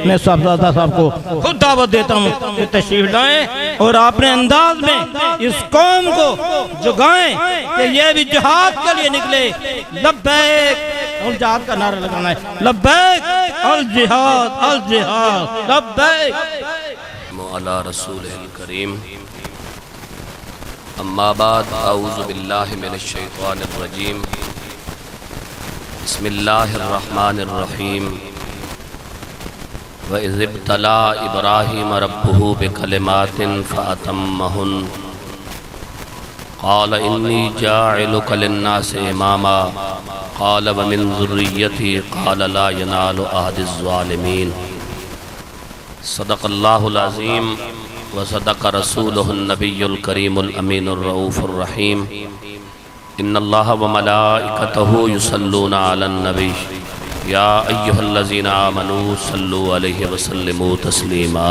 میں صاحبزادہ صاحب کو خود دعوت دیتا ہوں کہ تشریف لائیں اور اپنے انداز میں اس قوم کو جگائیں کہ یہ بھی جہاد کے لیے نکلے۔ لبیک، اور جہاد کا نعرہ لگانا ہے، لبیک الجہاد الجہاد لبیک۔ علی رسول الکریم، اما بعد، اعوذ باللہ من الشیطان الرجیم، بسم اللہ الرحمن الرحیم۔ وَإِذِ ابْتَلَىٰ إِبْرَاهِيمَ رَبُّهُ بِكَلِمَاتٍ فَأَتَمَّهُنَّ قَالَ إِنِّي جَاعِلُكَ لِلنَّاسِ إِمَامًا قَالَ وَمِن ذُرِّيَّتِي قَالَ لَا يَنَالُ عَهْدِ الظَّالِمِينَ۔ صدق اللہ العظیم وصدق رسولہ النبی الکریم الامین الرؤوف الرحیم۔ ان اللہ وملائکتہ یصلون علی النبی یا ایہا الذین آمنوا صلوا علیہ وسلموا تسلیما۔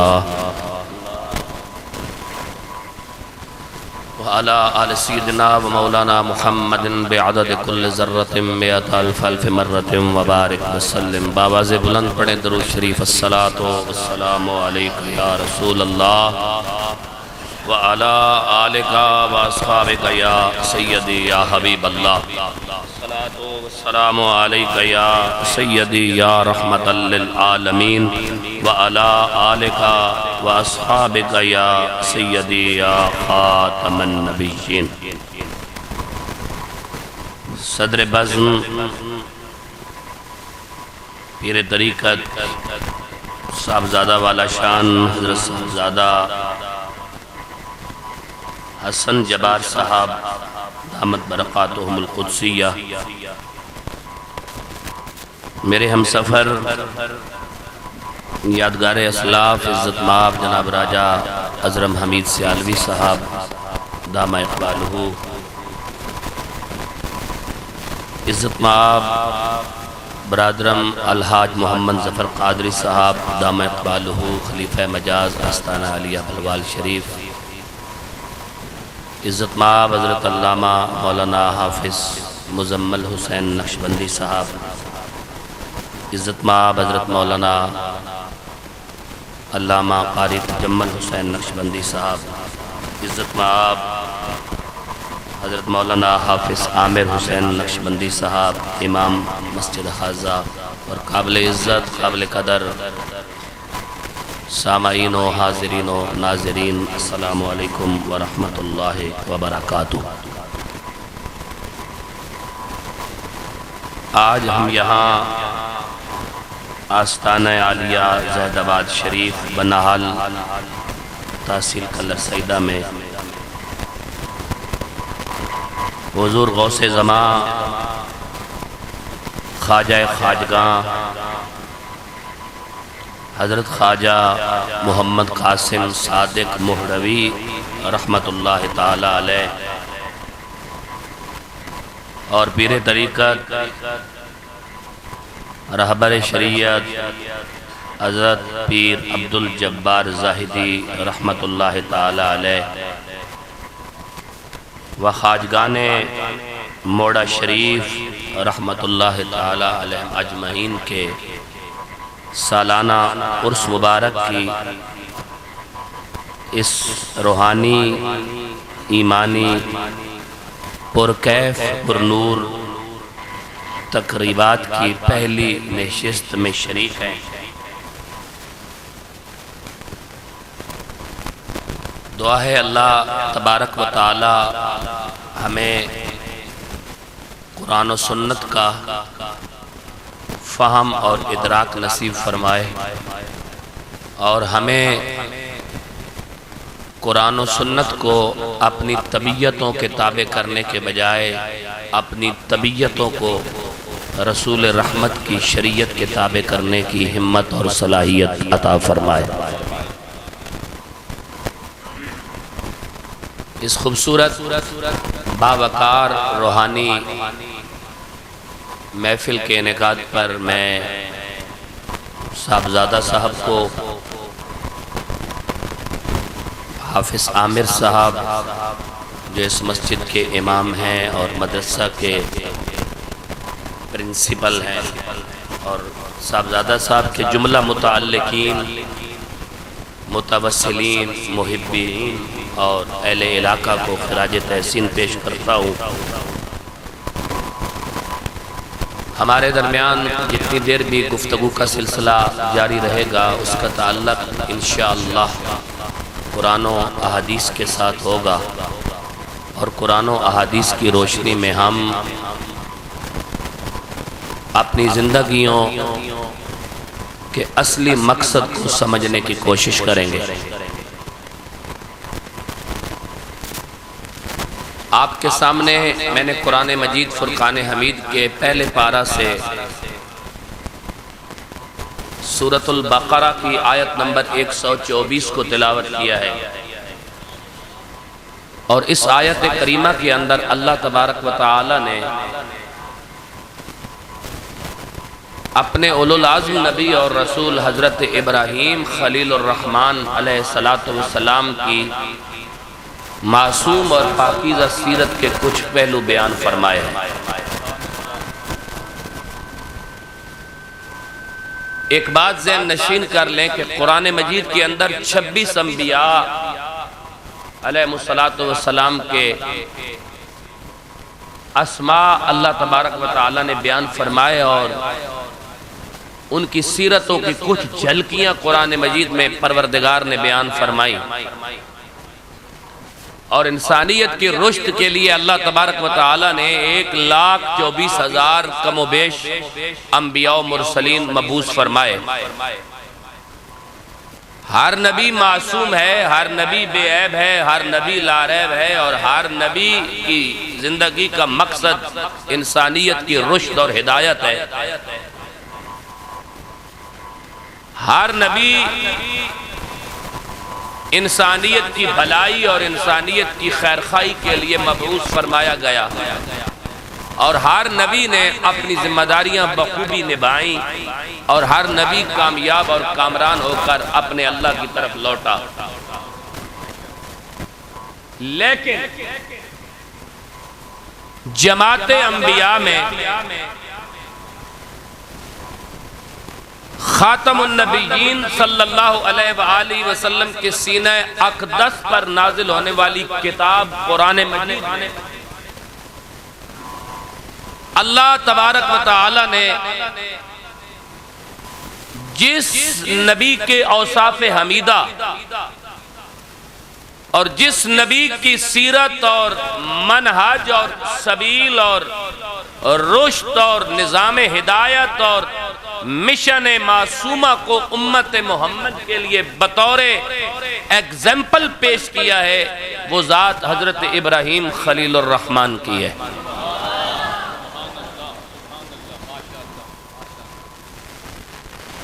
وعلی آل سیدنا و مولانا محمد بعدد کل ذرۃ مئۃ الف الف مرۃ وبارک وسلم۔ باواز بلند پڑھیں درود شریف، الصلاۃ والسلام علیک یا رسول اللہ وعلی آلک واصحابک یا سیدی یا حبیب اللہ۔ الصلاۃ والسلام علیک یا سیدی یا رحمۃ للعالمین وعلی آلک واصحابک یا سیدی یا خاتم النبیین۔ صدر بزم پیر طریقت صاحبزادہ والا شان حضرت صاحبزادہ حسن جبار صاحب دامت برکاتہم القدسیہ، میرے ہم سفر یادگار اسلاف عزت مآب جناب راجہ ازرم حمید سیالوی صاحب دامہ اقبالہ، عزت مآب برادرم الحاج محمد ظفر قادری صاحب دامہ اقبالہ، خلیفہ مجاز آستانہ علیہ بھلوال شریف، عزت مآب حضرت علامہ مولانا حافظ مزمل حسین نقشبندی صاحب، عزت مآب حضرت مولانا علامہ قاری تجمل حسین نقشبندی صاحب، عزت مآب حضرت مولانا حافظ عامر حسین نقشبندی صاحب امام مسجد حاضہ، اور قابل عزت قابل قدر سامعین و حاضرین و ناظرین، السلام علیکم ورحمۃ اللہ وبرکاتہ۔ آج ہم یہاں آستانہ عالیہ زید آباد شریف بناہل تحصیل کلر سیدہ میں حضور غوث زمان خواجہ خواجگاں حضرت خواجہ محمد قاسم صادق مہروی رحمت اللہ تعالی علیہ اور پیر طریقت رہبر شریعت حضرت پیر عبدالجبار زاہدی رحمت اللہ تعالی علیہ و خواجگان موڑا شریف رحمت اللہ تعالی علیہ اجمعین کے سالانہ عرس مبارک کی اس روحانی ایمانی پرکیف پرنور تقریبات کی پہلی نشست میں شریک ہیں۔ دعا ہے اللہ تبارک و تعالی ہمیں قرآن و سنت کا فہم اور ادراک نصیب فرمائے، اور ہمیں قرآن و سنت کو اپنی طبیعتوں کے تابع کرنے کے بجائے اپنی طبیعتوں کو رسول رحمت کی شریعت کے تابع کرنے کی ہمت اور صلاحیت عطا فرمائے۔ اس خوبصورت باوقار روحانی محفل کے انعقاد پر میں صاحبزادہ صاحب کو، حافظ عامر صاحب جو اس مسجد کے امام ہیں اور مدرسہ کے پرنسپل ہیں، اور صاحبزادہ صاحب کے جملہ متعلقین، متوسلین، محبین اور اہل علاقہ کو خراج تحسین پیش کرتا ہوں۔ ہمارے درمیان جتنی دیر بھی گفتگو کا سلسلہ جاری رہے گا اس کا تعلق انشاءاللہ قرآن و احادیث کے ساتھ ہوگا، اور قرآن و احادیث کی روشنی میں ہم اپنی زندگیوں کے اصلی مقصد کو سمجھنے کی کوشش کریں گے۔ آپ کے سامنے میں نے قرآن مجید فرقان حمید کے پہلے پارہ سے سورۃ البقرہ کی آیت نمبر 124 کو تلاوت کیا ہے، اور اس آیت کریمہ کے اندر اللہ تبارک و تعالی نے اپنے اولو العزم نبی اور رسول حضرت ابراہیم خلیل الرحمن علیہ السلام کی معصوم اور پاکیزہ سیرت کے کچھ پہلو بیان فرمائے ہیں۔ ایک بات ذہن نشین کر لیں کہ قرآن مجید کے اندر 26 انبیاء علیہ السلام کے اسماء اللہ تبارک و تعالی نے بیان فرمائے، اور ان کی سیرتوں کی کچھ جھلکیاں قرآن مجید میں پروردگار نے بیان فرمائی، اور انسانیت کی رشد کے لیے اللہ تبارک و تعالی نے 1,24,000 کم و بیش انبیاء و مرسلین مبعوث فرمائے۔ ہر نبی معصوم ہے، ہر نبی بے عیب ہے، ہر نبی لا ریب ہے، اور ہر نبی کی زندگی کا مقصد انسانیت کی رشد اور ہدایت ہے۔ ہر نبی انسانیت کی بھلائی اور انسانیت کی خیرخواہی کے لیے مبعوث فرمایا گیا، اور ہر نبی نے اپنی ذمہ داریاں بخوبی نبھائیں، اور ہر نبی کامیاب اور کامران ہو کر اپنے اللہ کی طرف لوٹا۔ لیکن جماعت انبیاء میں خاتم النبیین صلی اللہ علیہ وآلہ وسلم کے سینہ اقدس پر نازل ہونے والی کتاب قرآن مجید، اللہ تبارک و تعالی نے جس نبی کے اوصاف حمیدہ اور جس نبی کی سیرت اور منہج اور سبیل اور رشد اور نظام ہدایت اور مشن معصومہ کو امت محمد کے لیے بطور ایگزامپل پیش کیا ہے، وہ ذات حضرت ابراہیم خلیل الرحمن کی ہے۔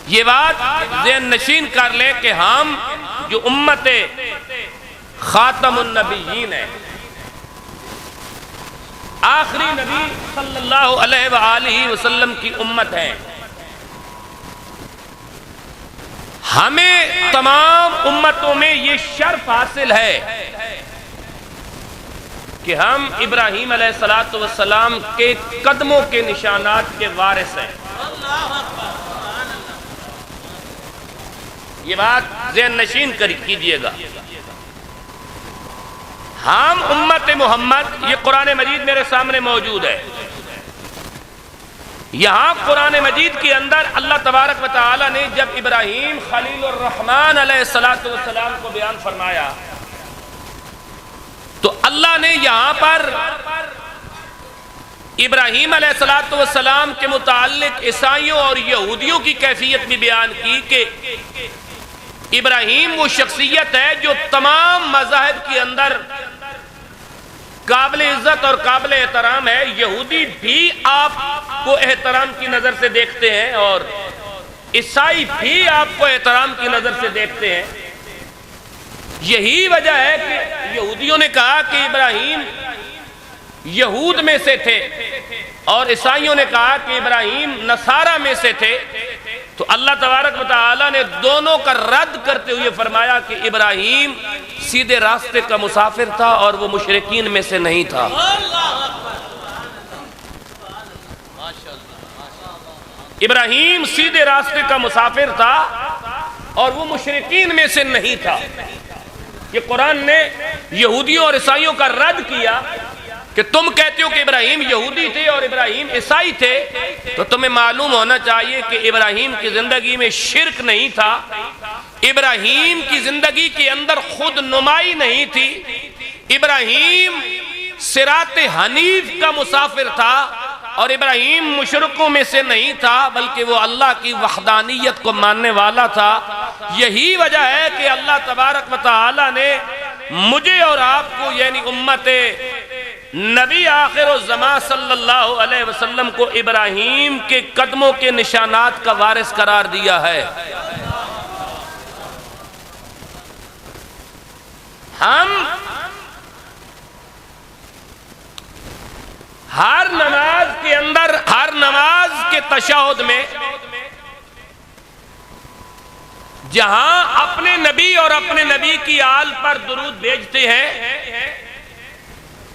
یہ بات ذہن نشین کر لیں کہ ہم جو امت خاتم النبیین ہے، آخری نبی صلی اللہ علیہ وآلہ وسلم کی امت ہے، ہمیں تمام امتوں میں یہ شرف حاصل ہے کہ ہم ابراہیم علیہ السلام کے قدموں کے نشانات کے وارث ہیں۔ یہ بات ذہن نشین کیجئے گا۔ ہم امت محمد، یہ قرآن مجید میرے سامنے موجود ہے، یہاں قرآن مجید کے اندر اللہ تبارک و تعالی نے جب ابراہیم خلیل الرحمن علیہ السلام کو بیان فرمایا تو اللہ نے یہاں پر ابراہیم علیہ السلام کے متعلق عیسائیوں اور یہودیوں کی کیفیت بھی بیان کی کہ ابراہیم وہ شخصیت ہے جو تمام مذاہب کے اندر قابل عزت اور قابل احترام ہے۔ یہودی بھی آپ کو احترام کی نظر سے دیکھتے ہیں اور عیسائی بھی آپ کو احترام کی نظر سے دیکھتے ہیں۔ یہی وجہ ہے کہ یہودیوں نے کہا کہ ابراہیم یہود میں سے تھے اور عیسائیوں نے کہا کہ ابراہیم نصارہ میں سے تھے، تو اللہ تبارک و تعالی نے دونوں کا رد کرتے ہوئے فرمایا کہ ابراہیم سیدھے راستے کا مسافر تھا اور وہ مشرکین میں سے نہیں تھا۔ ابراہیم سیدھے راستے کا مسافر تھا اور وہ مشرکین میں سے نہیں تھا۔ یہ قرآن نے یہودیوں اور عیسائیوں کا رد کیا کہ تم کہتے ہو کہ ابراہیم یہودی تھے اور ابراہیم عیسائی تھے، تو تمہیں معلوم ہونا چاہیے کہ ابراہیم کی زندگی میں شرک نہیں تھا، ابراہیم کی زندگی کے اندر خود نمائی نہیں تھی، ابراہیم صراط حنیف کا مسافر تھا، اور ابراہیم مشرکوں میں سے نہیں تھا بلکہ وہ اللہ کی وحدانیت کو ماننے والا تھا۔ یہی وجہ ہے کہ اللہ تبارک و تعالی نے مجھے اور آپ کو یعنی امت نبی آخر الزمان صلی اللہ علیہ وسلم کو ابراہیم کے قدموں کے نشانات کا وارث قرار دیا ہے۔ ہم ہر نماز کے اندر، ہر نماز کے تشہد میں جہاں اپنے نبی اور اپنے نبی کی آل پر درود بھیجتے ہیں،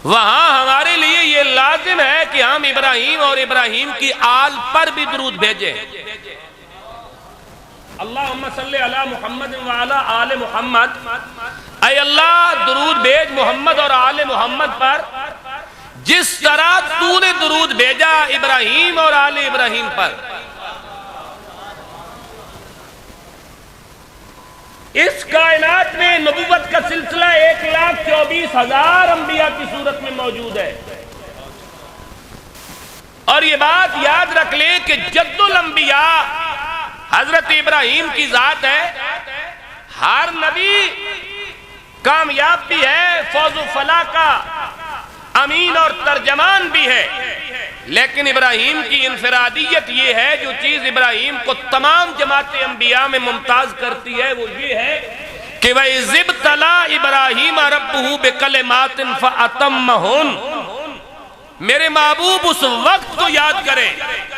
وہاں ہمارے لیے یہ لازم ہے کہ ہم ابراہیم اور ابراہیم کی آل پر بھی درود بھیجیں۔ اللہم صلی علی محمد وعلی آل محمد، اے اللہ درود بھیج محمد اور آل محمد پر جس طرح تو نے درود بھیجا ابراہیم اور آل ابراہیم پر۔ اس کائنات میں نبوت کا سلسلہ 1,24,000 انبیاء کی صورت میں موجود ہے، اور یہ بات یاد رکھ لیں کہ جد الانبیاء حضرت ابراہیم کی ذات ہے۔ ہر نبی کامیاب بھی ہے، فوز و فلاح کا امین اور ترجمان بھی ہے، لیکن ابراہیم کی انفرادیت یہ ہے، جو چیز ابراہیم کو تمام جماعت انبیاء میں ممتاز کرتی ہے، وہ یہ ہے کہ وَإِذِ ابْتَلَىٰ إِبْرَاهِيمَ رَبُّهُ بِكَلِمَاتٍ فَأَتَمَّهُنَّ۔ میرے محبوب اس وقت کو یاد کریں،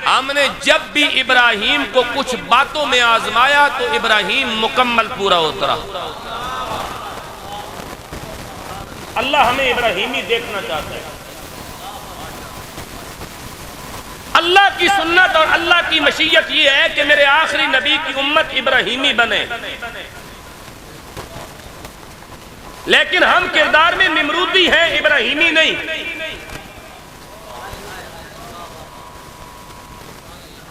ہم نے جب بھی ابراہیم کو کچھ باتوں میں آزمایا تو ابراہیم مکمل پورا اترا۔ اللہ ہمیں ابراہیمی دیکھنا چاہتا ہے۔ اللہ کی سنت اور اللہ کی مشیت یہ ہے کہ میرے آخری نبی کی امت ابراہیمی بنے، لیکن ہم کردار میں نمرودی ہیں، ابراہیمی نہیں۔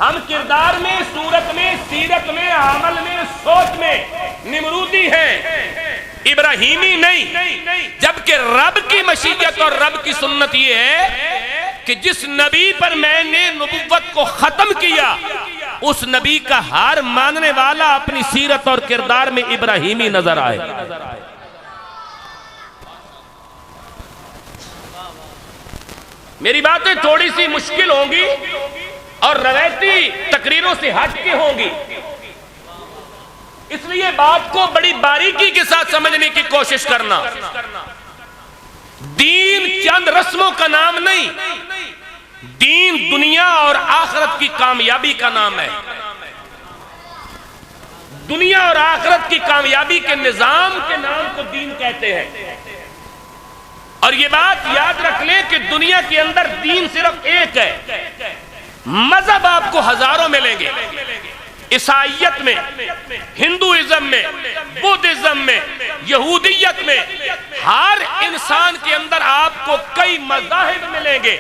ہم کردار میں، صورت میں، سیرت میں، عمل میں، سوچ میں نمرودی ہیں، ابراہیمی نہیں۔ جبکہ رب کی مشیت اور رب کی سنت یہ ہے کہ جس نبی پر میں نے نبوت کو ختم کیا، اس نبی کا ہر ماننے والا اپنی سیرت اور کردار میں ابراہیمی نظر آئے۔ میری باتیں تھوڑی سی مشکل ہوں گی اور روایتی تقریروں سے ہٹ کے ہوں گی، اس لیے بات کو بڑی باریکی کے ساتھ سمجھنے کی کوشش کرنا۔ دین چند رسموں کا نام نہیں، دین دنیا اور آخرت کی کامیابی کا نام ہے۔ دنیا اور آخرت کی کامیابی کے نظام کے نام کو دین کہتے ہیں، اور یہ بات یاد رکھ لیں کہ دنیا کے اندر دین صرف ایک ہے۔ مذہب آپ کو ہزاروں ملیں گے، عیسائیت میں، ہندوازم میں، بدھزم میں، یہودیت میں، ہر انسان کے اندر آپ کو کئی مذاہب ملیں گے،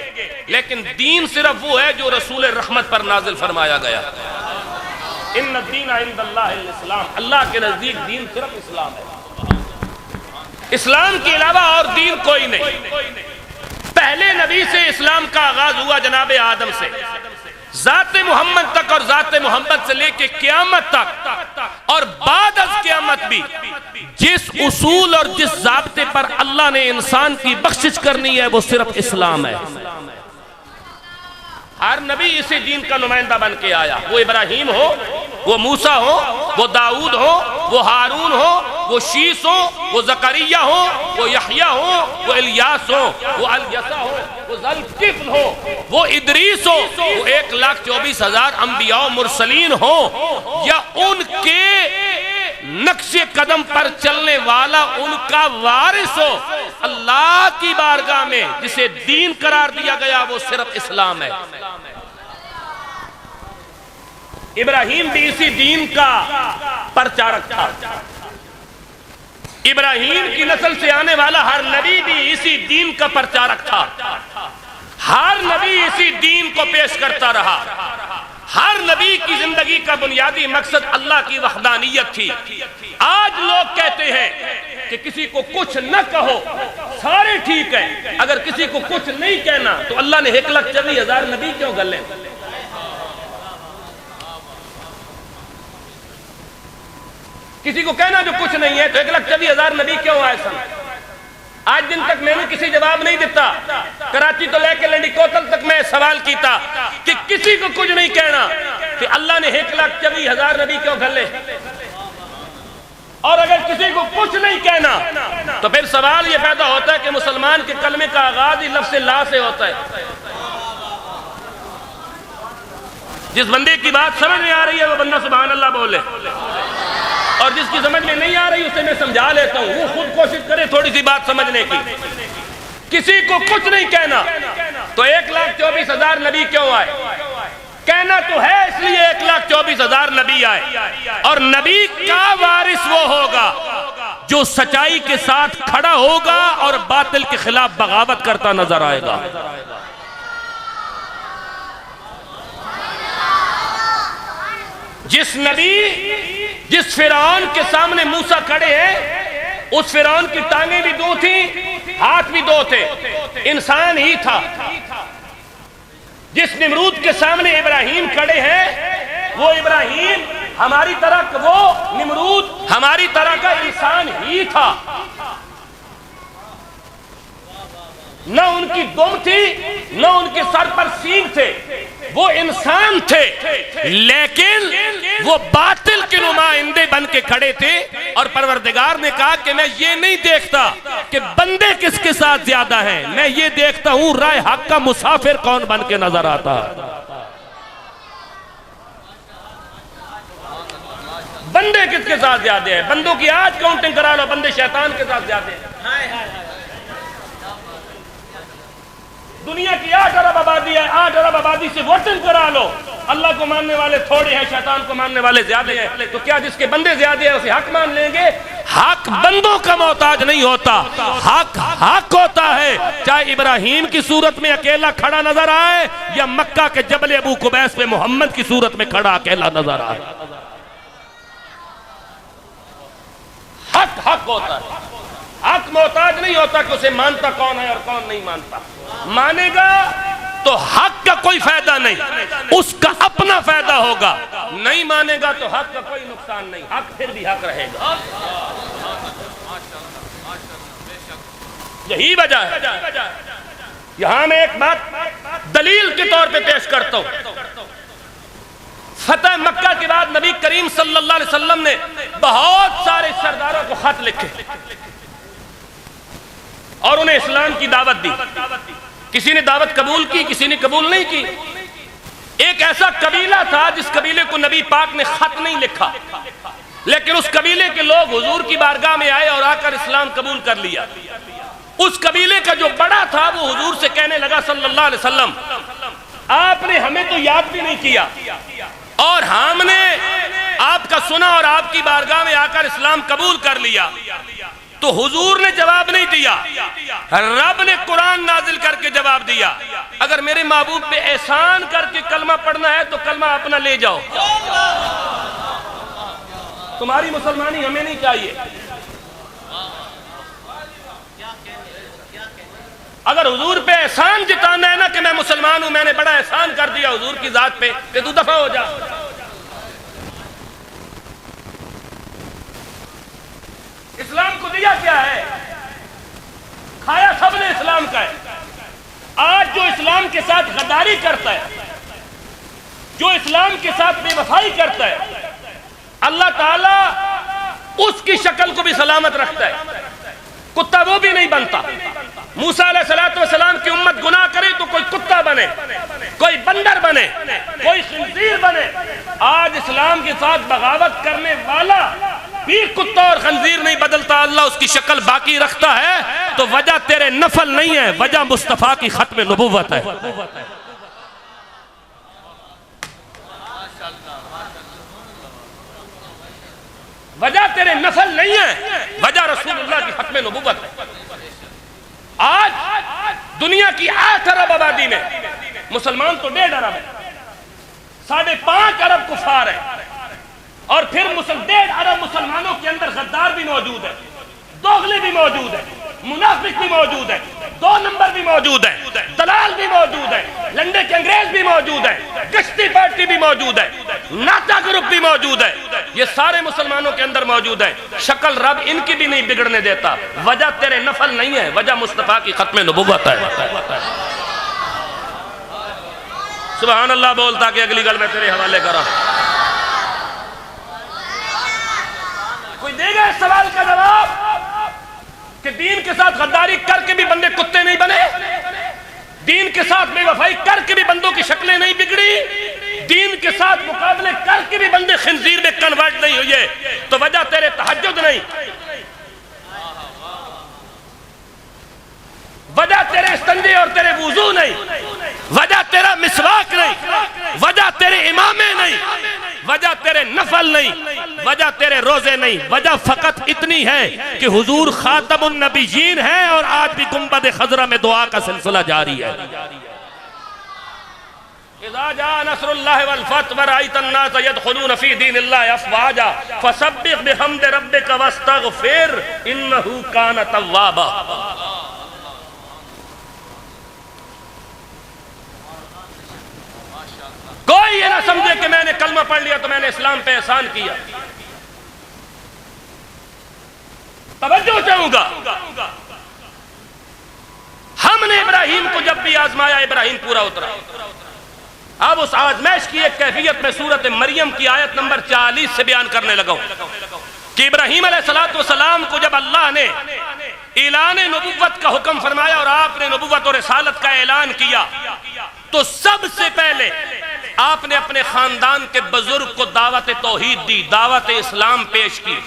لیکن دین صرف وہ ہے جو رسول رحمت پر نازل فرمایا گیا۔ ان الدین عند اللہ الاسلام، اللہ کے نزدیک دین صرف اسلام ہے، اسلام کے علاوہ اور دین کوئی نہیں۔ پہلے نبی سے اسلام کا آغاز ہوا جناب آدم سے، ذات محمد تک اور ذات محمد سے لے کے قیامت تک، اور بعد از قیامت بھی جس اصول اور جس ضابطے پر اللہ نے انسان کی بخشش کرنی ہے وہ صرف اسلام ہے۔ ہر نبی اسی دین کا نمائندہ بن کے آیا، وہ ابراہیم ہو، وہ موسیٰ ہو، وہ داؤد ہو، وہ ہارون ہو، وہ شیس ہو، وہ زکریا ہو، وہ یحییٰ ہو، وہ الیاس ہو، وہ الیسع ہو، وہ ذوالکفل ہو، وہ ادریس ہو، وہ 1,24,000 انبیاء و مرسلین ہو، یا ان کے نقش قدم پر چلنے والا ان کا وارث ہو، اللہ کی بارگاہ میں جسے دین قرار دیا گیا وہ صرف اسلام ہے۔ ابراہیم بھی اسی دین کا پرچارک تھا، ابراہیم کی نسل سے آنے والا ہر نبی بھی اسی دین کا پرچارک تھا، ہر نبی اسی دین کو پیش کرتا رہا، ہر نبی کی زندگی کا بنیادی مقصد اللہ کی وحدانیت تھی۔ آج لوگ کہتے ہیں کہ کسی کو کچھ نہ کہو سارے ٹھیک ہے، اگر کسی کو کچھ نہیں کہنا تو اللہ نے 1,24,000 نبی کیوں گلے؟ کسی کو کہنا جو کچھ نہیں ہے تو 1,24,000 نبی کیوں آئے سن؟ آج دن تک میں نے کسی جواب نہیں دیتا، کراچی تو لے کے لنڈی کوتل تک میں سوال کیتا کہ کسی کو کچھ نہیں کہنا کہ اللہ نے 1,24,000 نبی کیوں گھلے؟ اور اگر کسی کو کچھ نہیں کہنا تو پھر سوال یہ پیدا ہوتا ہے کہ مسلمان کے کلمے کا آغاز ہی لفظ لا سے ہوتا ہے۔ جس بندے کی بات سمجھ میں آ رہی ہے وہ بندہ سبحان اللہ بولے، اور جس کی سمجھ میں نہیں آ رہی اسے میں سمجھا لیتا ہوں، وہ خود کوشش کرے تھوڑی سی بات سمجھنے کی۔ کسی کو کچھ نہیں کہنا تو 1,24,000 نبی کیوں آئے؟ کہنا تو ہے اس لیے 1,24,000 نبی آئے، اور نبی کا وارث وہ ہوگا جو سچائی کے ساتھ کھڑا ہوگا اور باطل کے خلاف بغاوت کرتا نظر آئے گا۔ جس نبی جس فرعون کے سامنے موسیٰ کھڑے ہیں، اس فرعون کی ٹانگیں بھی 2 تھیں، ہاتھ بھی 2 تھے، انسان ہی تھا۔ جس نمرود کے سامنے ابراہیم کھڑے ہیں، وہ ابراہیم ہماری طرح، وہ نمرود ہماری طرح کا انسان ہی تھا۔ نہ ان کی دم تھی، نہ ان کے سر پر سینگ تھے، وہ انسان تھے، لیکن وہ باطل کے نمائندے بن کے کھڑے تھے، اور پروردگار نے کہا کہ میں یہ نہیں دیکھتا کہ بندے کس کے ساتھ زیادہ ہیں، میں یہ دیکھتا ہوں رائے حق کا مسافر کون بن کے نظر آتا ہے۔ بندے کس کے ساتھ زیادہ ہیں؟ بندوں کی آج کاؤنٹنگ کرا لو، بندے شیطان کے ساتھ زیادہ ہیں۔ دنیا کی 8 ارب آبادی ہے، 8 ارب آبادی سے ووٹنگ کرا لو، اللہ کو ماننے والے تھوڑے ہیں، شیطان کو ماننے والے زیادہ ہیں، تو کیا جس کے بندے زیادہ ہیں اسے حق مان لیں گے؟ حق بندوں کا محتاج نہیں ہوتا، حق حق ہوتا ہے، چاہے ابراہیم کی صورت میں اکیلا کھڑا نظر آئے یا مکہ کے جبل ابو قبیس پہ محمد کی صورت میں کھڑا اکیلا نظر آئے۔ حق حق ہوتا ہے، حق محتاج نہیں ہوتا کہ اسے مانتا کون ہے اور کون نہیں مانتا۔ مانے گا تو حق کا کوئی فائدہ نہیں، اس کا اپنا فائدہ ہوگا، نہیں مانے گا تو حق کا کوئی نقصان نہیں، حق پھر بھی حق رہے گا۔ یہی وجہ ہے، یہاں میں ایک بات دلیل کے طور پہ پیش کرتا ہوں۔ فتح مکہ کے بعد نبی کریم صلی اللہ علیہ وسلم نے بہت سارے سرداروں کو خط لکھے اور انہیں اسلام کی دعوت دی۔ کسی نے دعوت قبول کی، کسی نے قبول نہیں کی۔ ایک ایسا قبیلہ تھا جس قبیلے کو نبی پاک نے خط نہیں لکھا، لیکن اس قبیلے کے لوگ حضور کی بارگاہ میں آئے اور آ کر اسلام قبول کر لیا۔ اس قبیلے کا جو بڑا تھا وہ حضور سے کہنے لگا صلی اللہ علیہ وسلم، آپ نے ہمیں تو یاد بھی نہیں کیا، اور ہم نے آپ کا سنا اور آپ کی بارگاہ میں آ کر اسلام قبول کر لیا۔ تو حضور نے جواب نہیں دیا، رب نے قرآن نازل کر کے جواب دیا، اگر میرے محبوب پہ احسان کر کے کلمہ پڑھنا ہے تو کلمہ اپنا لے جاؤ، تمہاری مسلمانی ہمیں نہیں چاہیے۔ اگر حضور پہ احسان جتانا ہے نا کہ میں مسلمان ہوں، میں نے بڑا احسان کر دیا حضور کی ذات پہ، کہ تو دفع ہو جا۔ اسلام کو دیا کیا ہے؟ کھایا سب نے اسلام کا ہے۔ آج جو اسلام کے ساتھ غداری کرتا ہے، جو اسلام کے ساتھ بے وفائی کرتا ہے، اللہ تعالیٰ اس کی شکل کو بھی سلامت رکھتا ہے، کتا وہ بھی نہیں بنتا۔ موسیٰ علیہ السلام کی امت گناہ کرے تو کوئی کتا بنے، کوئی بندر بنے، کوئی خنزیر بنے۔ آج اسلام کے ساتھ بغاوت کرنے والا بھی کتا اور خنزیر نہیں بدلتا، اللہ اس کی شکل باقی رکھتا ہے، تو وجہ تیرے نفل نہیں ہے، وجہ مصطفیٰ کی ختم نبوت ہے۔ وجہ تیرے نفل نہیں ہے، وجہ رسول اللہ کی ختم نبوت ہے۔ آج دنیا کی 8 ارب آبادی میں مسلمان تو 1.5 ارب ہے، 5.5 ارب کفار ہے، اور پھر 1.5 ارب مسلمانوں کے اندر غدار بھی موجود ہے، دوغلے بھی موجود ہے، منافق بھی موجود ہے، 2 نمبر بھی موجود ہے، دلال بھی موجود ہے، لنڈے کے انگریز بھی موجود ہے، گشتی پارٹی بھی موجود ہے، ناتا گروپ بھی موجود ہے، یہ سارے مسلمانوں کے اندر موجود ہے۔ شکل رب ان کی بھی نہیں بگڑنے دیتا، وجہ تیرے نفل نہیں ہے، وجہ مصطفیٰ کی ختم نبوت ہے۔ سبحان اللہ بولتا کہ اگلی گل میں تیرے حوالے کرا۔ کوئی دے گا اس سوال کا جواب کہ دین کے ساتھ غداری کر کے بھی بندے کتے نہیں بنے، دین کے ساتھ بے وفائی کر کے بھی بندوں کی شکلیں نہیں بگڑی، دین کے ساتھ مقابلے کر کے بھی بندے خنزیر میں کنورٹ نہیں ہوئے، تو وجہ تیرے تہجد نہیں، وجہ تیرے استنجے اور تیرے وضو نہیں، وجہ تیرا مسواک نہیں، وجہ تیرے امامے نہیں، وجہ تیرے نفل نہیں، وجہ تیرے روزے نہیں، وجہ فقط اتنی ہے کہ حضور خاتم النبیین ہے اور آج بھی گنبد خضرا میں دعا کا سلسلہ جاری ہے۔ اذا جاء نصر اللہ والفتح ورأيت الناس يدخلون في دين الله افواجا فسبح بحمد ربك واستغفر انه كان توابا۔ کوئی یہ نہ سمجھے کہ میں نے کلمہ پڑھ لیا تو میں نے اسلام پہ احسان کیا۔ توجہ چاہوں گا، ہم نے ابراہیم کو جب بھی آزمایا ابراہیم پورا اترا۔ اب اس آزمائش کی ایک کیفیت میں سورۃ مریم کی آیت نمبر 40 سے بیان کرنے لگا ہوں کہ ابراہیم علیہ السلام کو جب اللہ نے اعلان نبوت کا حکم فرمایا اور آپ نے نبوت اور رسالت کا اعلان کیا، تو سب سے پہلے آپ نے اپنے خاندان کے بزرگ کو دعوت توحید دی، دعوت اسلام پیش کی،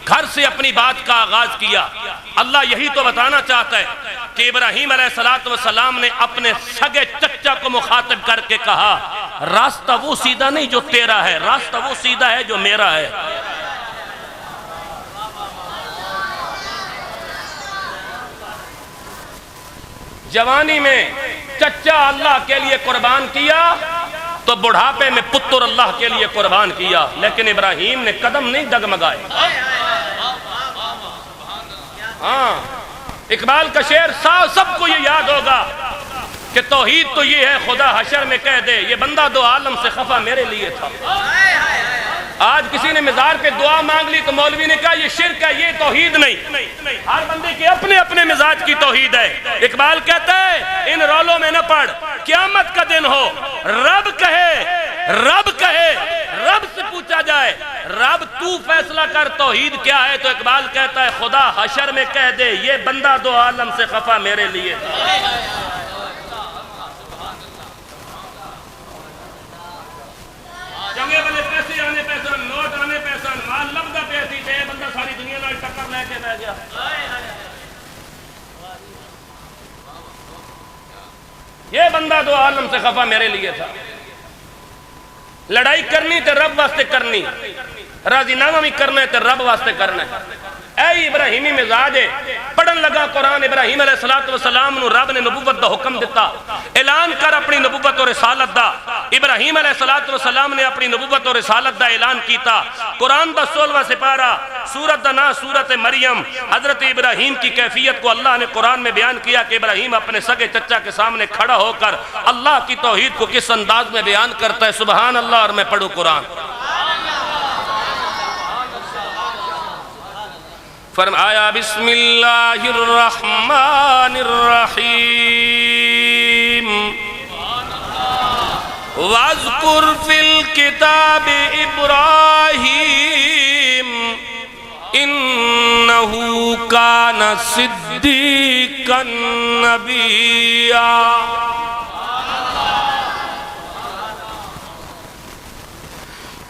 گھر سے اپنی بات کا آغاز کیا۔ اللہ یہی تو بتانا چاہتا ہے کہ ابراہیم علیہ السلام نے اپنے سگے چچا کو مخاطب کر کے کہا، راستہ وہ سیدھا نہیں جو تیرا ہے، راستہ وہ سیدھا ہے جو میرا ہے۔ جوانی میں چچا اللہ کے لیے قربان کیا تو بڑھاپے میں پتر اللہ کے لیے قربان کیا، لیکن ابراہیم نے قدم نہیں ڈگمگائے۔ ہاں، اقبال کا شعر سب کو یہ یاد ہوگا کہ توحید تو یہ ہے خدا حشر میں کہہ دے، یہ بندہ 2 عالم سے خفا میرے لیے تھا۔ آج کسی نے مزار پہ دعا مانگ لی تو مولوی نے کہا یہ شرک ہے، یہ توحید نہیں۔ ہر بندے کے اپنے اپنے مزاج کی توحید ہے۔ اقبال کہتا ہے ان رولوں میں نہ پڑھ، قیامت کا دن ہو رب کہے رب سے پوچھا جائے رب تو فیصلہ کر توحید کیا ہے، تو اقبال کہتا ہے خدا حشر میں کہہ دے یہ بندہ 2 عالم سے خفا میرے لیے تھا۔ چنگے بلے پیسے آنے پیسان، نوٹ آنے پیسان، مال لبدہ پیسی تھے، بندہ ساری دنیا نال ٹکر لے کے بہ گیا۔ یہ بندہ 2 عالم سے خفا میرے لیے تھا۔ لڑائی کرنی تے رب واسطے کرنی، راضی نامہ بھی کرنا ہے تے رب واسطے کرنا ہے۔ اے ابراہیمی مزاج ہے، پڑھن لگا قرآن ابراہیم علیہ السلام نو رب نے نبوت دا حکم دیتا، اعلان کر اپنی نبوت اور رسالت دا۔ ابراہیم علیہ السلام نے اپنی نبوت اور رسالت دا اعلان کیتا۔ قرآن دا 16واں سپارہ، سورت دا نا سورت مریم، حضرت ابراہیم کی کیفیت کو اللہ نے قرآن میں بیان کیا کہ ابراہیم اپنے سگے چچا کے سامنے کھڑا ہو کر اللہ کی توحید کو کس انداز میں بیان کرتا ہے۔ سبحان اللہ، اور میں پڑھوں قرآن۔ فرمایا بسم اللہ الرحمن الرحیم وَاذْكُرْ فِي الْكِتَابِ إِبْرَاهِيمَ إِنَّهُ كَانَ صِدِّيقًا نَبِيًّا۔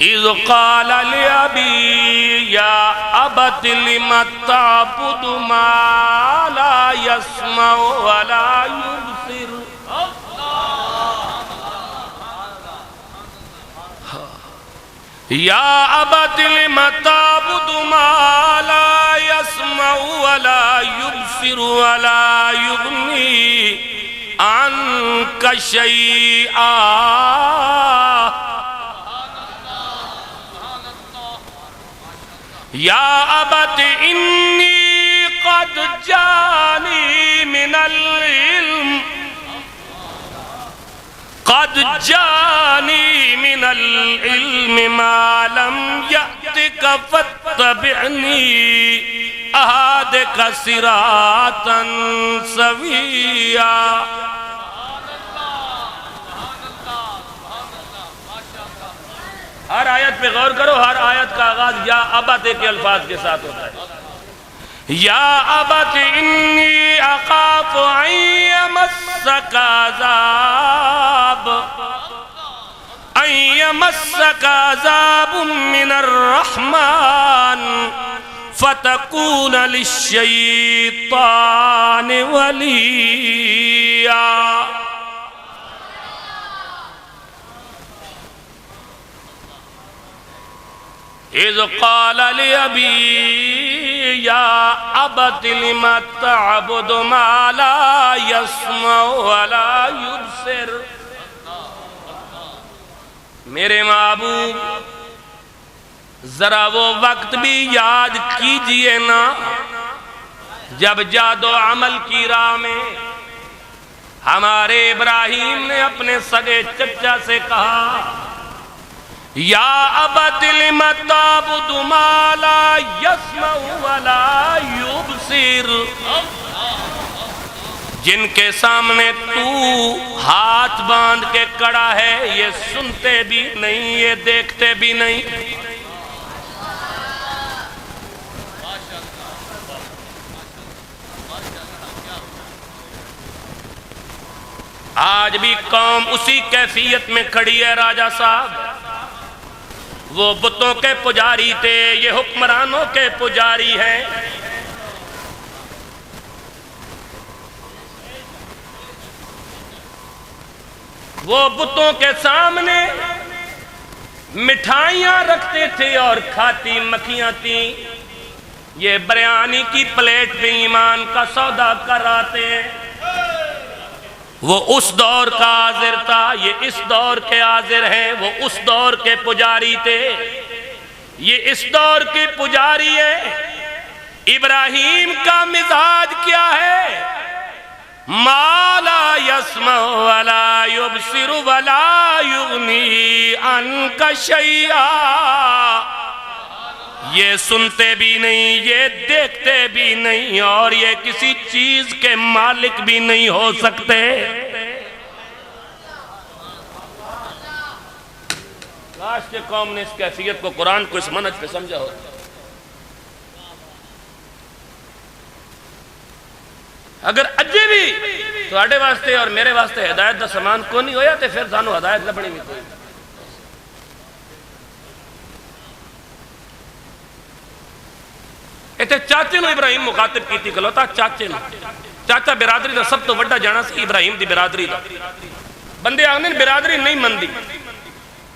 اِذْ قَالَ لِأَبِيهِ يَا أَبَتِ لِمَ تَعْبُدُ مَا لَا يَسْمَعُ وَلَا يُبْصِرُ یا ابت لم تعبد ما لا يسمع ولا يبصر ولا يغني عنك شيئا یا ابت انی قد جانی من العلم ما لم یأتک فاتبعنی اہدک صراطا سویا. ہر آیت پہ غور کرو، ہر آیت کا آغاز یا ابت کے الفاظ کے ساتھ ہوتا ہے. یا ابت انی اخاف ان یمسک عذاب من الرحمن فتکون للشیطان ولیا. اذ قال لأبی یا ابت لم تعبد ما لا يسمع ولا يبصر. میرے محبوب ذرا وہ وقت بھی یاد کیجئے نا جب جاد و عمل کی راہ میں ہمارے ابراہیم نے اپنے سگے چچا سے کہا یا ابت لم تعبد ما لا يسمع ولا يبصر. جن کے سامنے تو ہاتھ باندھ کے کڑا ہے، یہ سنتے بھی نہیں، یہ دیکھتے بھی نہیں. آج بھی قوم اسی کیفیت میں کھڑی ہے راجہ صاحب. وہ بتوں کے پجاری تھے، یہ حکمرانوں کے پجاری ہیں. وہ بتوں کے سامنے مٹھائیاں رکھتے تھے اور کھاتی مکھیاں تھیں. یہ بریانی کی پلیٹ پہ ایمان کا سودا کر آتے ہیں. وہ اس دور کا حاضر تھا، یہ اس دور کے حاضر ہیں. وہ اس دور کے پجاری تھے، یہ اس دور کے پجاری ہیں. ابراہیم کا مزاج کیا ہے؟ ما لا يسمع ولا يبصر ولا يغني عنك شيئا. یہ سنتے بھی نہیں، یہ دیکھتے بھی نہیں، اور یہ کسی چیز کے مالک بھی نہیں ہو سکتے. کاش کہ قوم نے اس کیفیت کو، قرآن کو اس منہج پہ سمجھا ہو. اگر اجے بھی تواڈے واسطے اور میرے واسطے ہدایت دا سامان کو نہیں ہویا تے پھر سانو ہدایت لبنی بھی کوئی. ایتھے چاچے نو ابراہیم مخاطب کیتی کھلوتا. چاچے نو، چاچا برادری دا سب تو وڈا جانا سی ابراہیم دی برادری دا. بندے آخنے برادری نہیں مندی.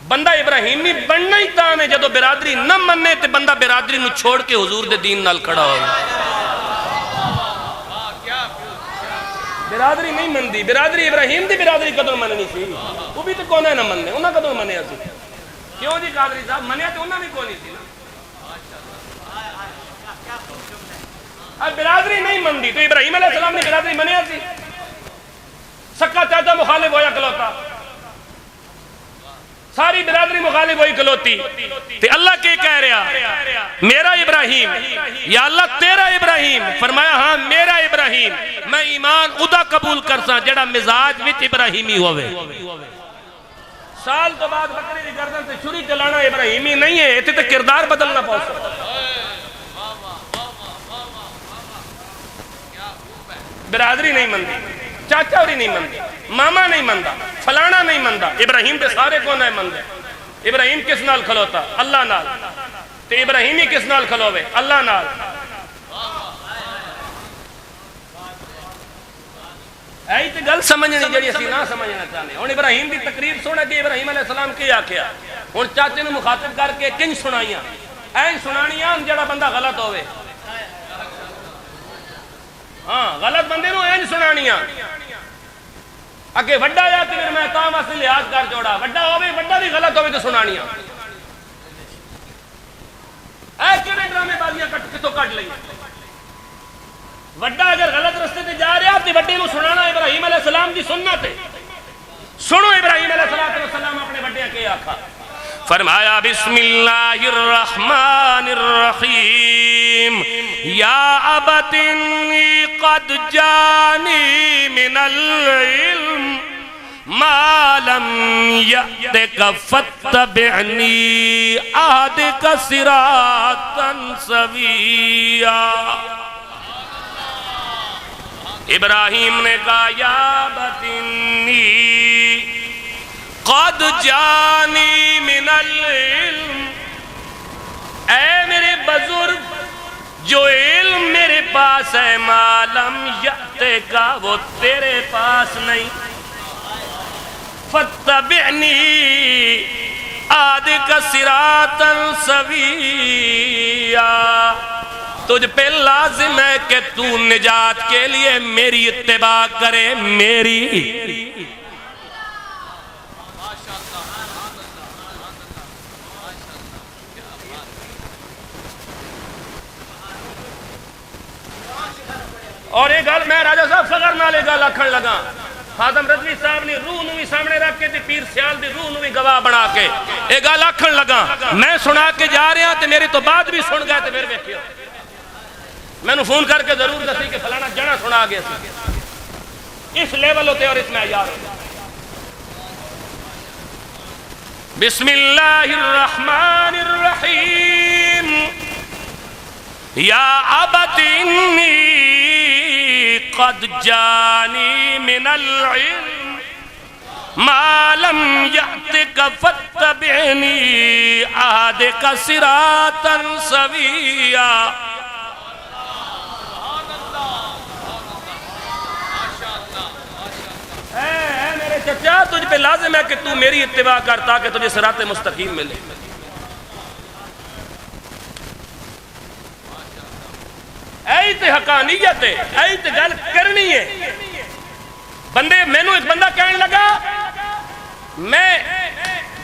بندہ ابراہیمی بننا ہی تاں ہے جدو برادری نہ مننے تے بندہ برادری نو چھوڑ کے حضور دے دین نال کھڑا ہوگا. برادری نہیں مندی. برادری ابراہیم دی برادری قدر مننی سی. وہ بھی تو کون ہے نہ مننے، انہاں قدر منیا سی. کیوں جی قادری صاحب؟ منیا تو انہاں بھی کونی سی نا. اب برادری نہیں مندی تو ابراہیم علیہ السلام نے برادری منیا سی. سکا چاچا مخالف ہویا کلوتا، ساری برادری مخالف ہوئی کلوتی. تے اللہ کے کہہ رہا میرا ابراہیم، یا اللہ تیرا ابراہیم؟ فرمایا ہاں میرا ابراہیم. میں ایمان ادا قبول کرساں جڑا مزاج وچ ابراہیمی ہوئے. سال تو بعد بکری دی گردن سے چھری چلانا ابراہیمی نہیں ہے، تے کردار بدلنا پڑ سکتا. برادری نہیں مندی، چاچا ہوری نہیں مندی، ماما نہیں مندہ، فلانا نہیں مندہ. ابراہیم تے سارے کون ہے مندے. ابراہیم کس نال کھلوتا؟ اللہ نال. تے ابراہیمی کس نال کھلوے؟ اللہ نال. ایئی تے گل سمجھنی جڑی اسی نہ سمجھنا چاہنے. اور ابراہیم دی تقریب سونا کہ ابراہیم علیہ السلام کی آکھیا ہن چاچے نوں مخاطب کر کے کنج سنائیاں این سنانیاں جڑا بندہ غلط ہوئے ہاں غلط بندے نوں این سنانیاں اگے وڈا یا کہ میں تاں واسطے لحاظ کر جوڑا وڈا ہوئے وڈا بھی غلط ہوئے تو سنانیاں اے کیڑے ڈرامے بازیاں کتوں کٹ لئی وڈا اگر غلط رستے تے جا رہا تے وڈے نوں سنانا ابراہیم علیہ السلام دی سنت ہے سنو ابراہیم علیہ السلام اپنے وڈے کے آکھا فرمایا بسم اللہ الرحمن الرحیم یا ابت انی قد جانی من العلم ما لم یأتک فاتبعنی اہدک صراطا سویا ابراہیم نے کہا یا بطنی قد جانی من العلم اے میرے بزرگ جو علم میرے پاس ہے ما لم یأتے کا وہ تیرے پاس نہیں فاتبعنی آدھک صراطا سویا تجھ پہ لازم ہے کہ تو نجات کے لیے میری اتباع کرے میری اور یہ گل میں راجہ صاحب فخر نالے گل آکھن لگا خادم رضوی صاحب نے روح نو بھی سامنے رکھ کے پیر سیال دی روح نو بھی گواہ بنا کے یہ گل آکھن لگا میں سنا کے جا رہا تے میرے تو بعد بھی سن گئے تے پھر ویکھیو میں نے فون کر کے ضرور دسی کہ فلانا جنا سنا گیا سی اس لیول ہوتے اور اس میں یار بسم اللہ الرحمن الرحیم یا ابت انی قد جانی من العلم ما لم یأتک فاتبعنی اہدک صراطا سویا اے میرے چچا تجھ پہ لازم ہے کہ تو میری اتباع کر تاکہ تجھے صراط مستقیم ملے ایت حقانیت ہے ایت گل کرنی ہے بندے میں نو ایک بندہ کہنے لگا میں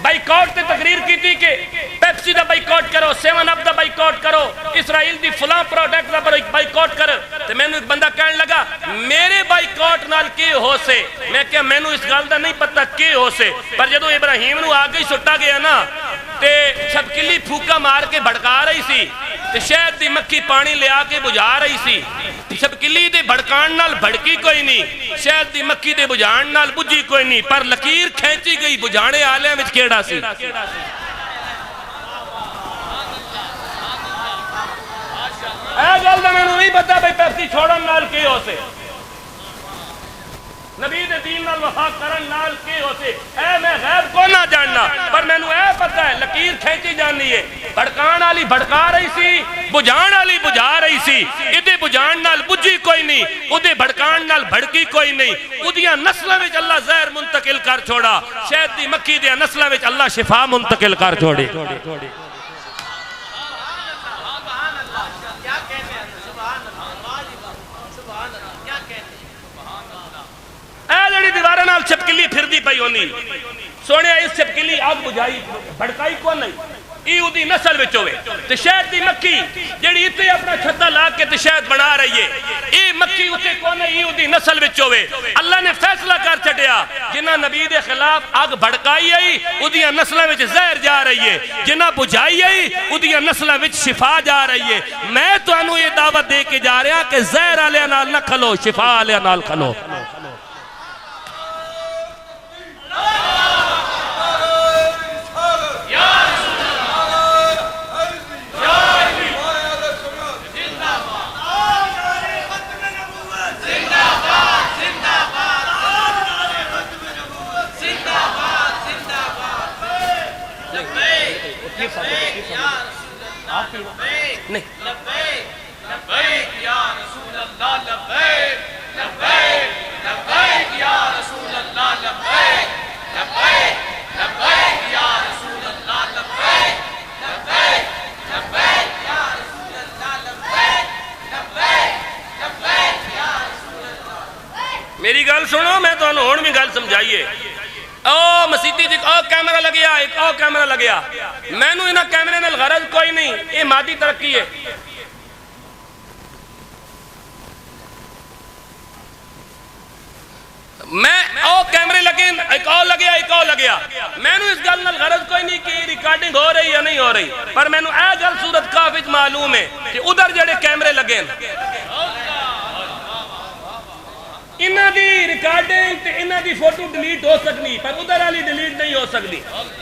بائیکاٹ تے تقریر کی تھی کہ پیپسی دا بائیکاٹ کرو 7 اپ دا بائیکاٹ کرو اسرائیل دی فلاں پروڈکٹ دا بائیکاٹ کرو تو میں نو ایک بندہ کہنے لگا میرے بائیکاٹ نال کی ہو سے میں کہا میں نو اس گل دا نہیں پتہ کی ہو سے پر جدو ابراہیم نو آگے سٹا گیا نا تے چھپکلی پھوکا مار کے بھڑکا رہی سی تے شہد دی مکھی پانی لے آ کے بجھا رہی سی چھپکلی دے بھڑکان نال بھڑکی کوئی نہیں شہد دی مکھی دے بجھان نال بجھی کوئی نہیں پر لکیر کھینچی گئی بجھانے آلیاں وچ کیڑا سی اے گل دا میں نہیں پتا بھئی پیپسی چھوڑن نال کی ہو سے نبی دے دین نال وفا کرن نال کی ہو سے اے میں غیب کو نہ جاننا پر میں نو اے پتا ہے لکیر کھینچی جاننی ہے بھڑکان والی بھڑکا رہی سی بجھان والی بجھا رہی سی ادے بجھان نال بجھی کوئی نہیں ادے بھڑکان نال بھڑکی کوئی نہیں ادیاں نسلاں وچ اللہ زہر منتقل کر چھوڑا شہد دی مکھی دیاں نسلاں وچ اللہ شفا منتقل کر چھوڑی اے جڑی دیوارے نال چھپکلی پھر دی پئی ہونی سونے اس چھپکلی آگ بجھائی بھڑکائی کون نہیں ایہودی نسل وچ ہوئے تے شہد دی مکھی جڑی اتے اپنا چھتا لا کے تے شہد بنا رہی ہے ای مکھی اتے کون ایہودی نسل وچ ہوئے اللہ نے فیصلہ کر چھڈیا جنہاں نبی دے خلاف آگ بھڑکائی آئی اودیاں نسلاں وچ زہر جا رہی ہے جنہاں بجھائی آئی اودیاں نسلاں وچ شفا جا رہی ہے میں تانوں یہ دعوت دے کے جا رہا کہ زہر والیاں نال نہ کھلو شفا والیاں نال کھلو میری گل سنو میں تو ہون بھی گل سمجھائیے او مسیتی دی او کیمرہ لگیا ایک او کیمرہ لگیا میں نو انہاں کیمرے نال غرض کوئی نہیں یہ مادی ترقی ہے میں او کیمرے لگے ایک او لگیا میں نو اس گل نال غرض کوئی نہیں کہ ریکارڈنگ ہو رہی یا نہیں ہو رہی پر میں نو اے گل صورت کافی معلوم ہے کہ ادھر جڑے کیمرے لگے انہاں دی ریکارڈنگ تے انہاں دی فوٹو ڈیلیٹ ہو سکنی پر ادھر والی ڈیلیٹ نہیں ہو سکتی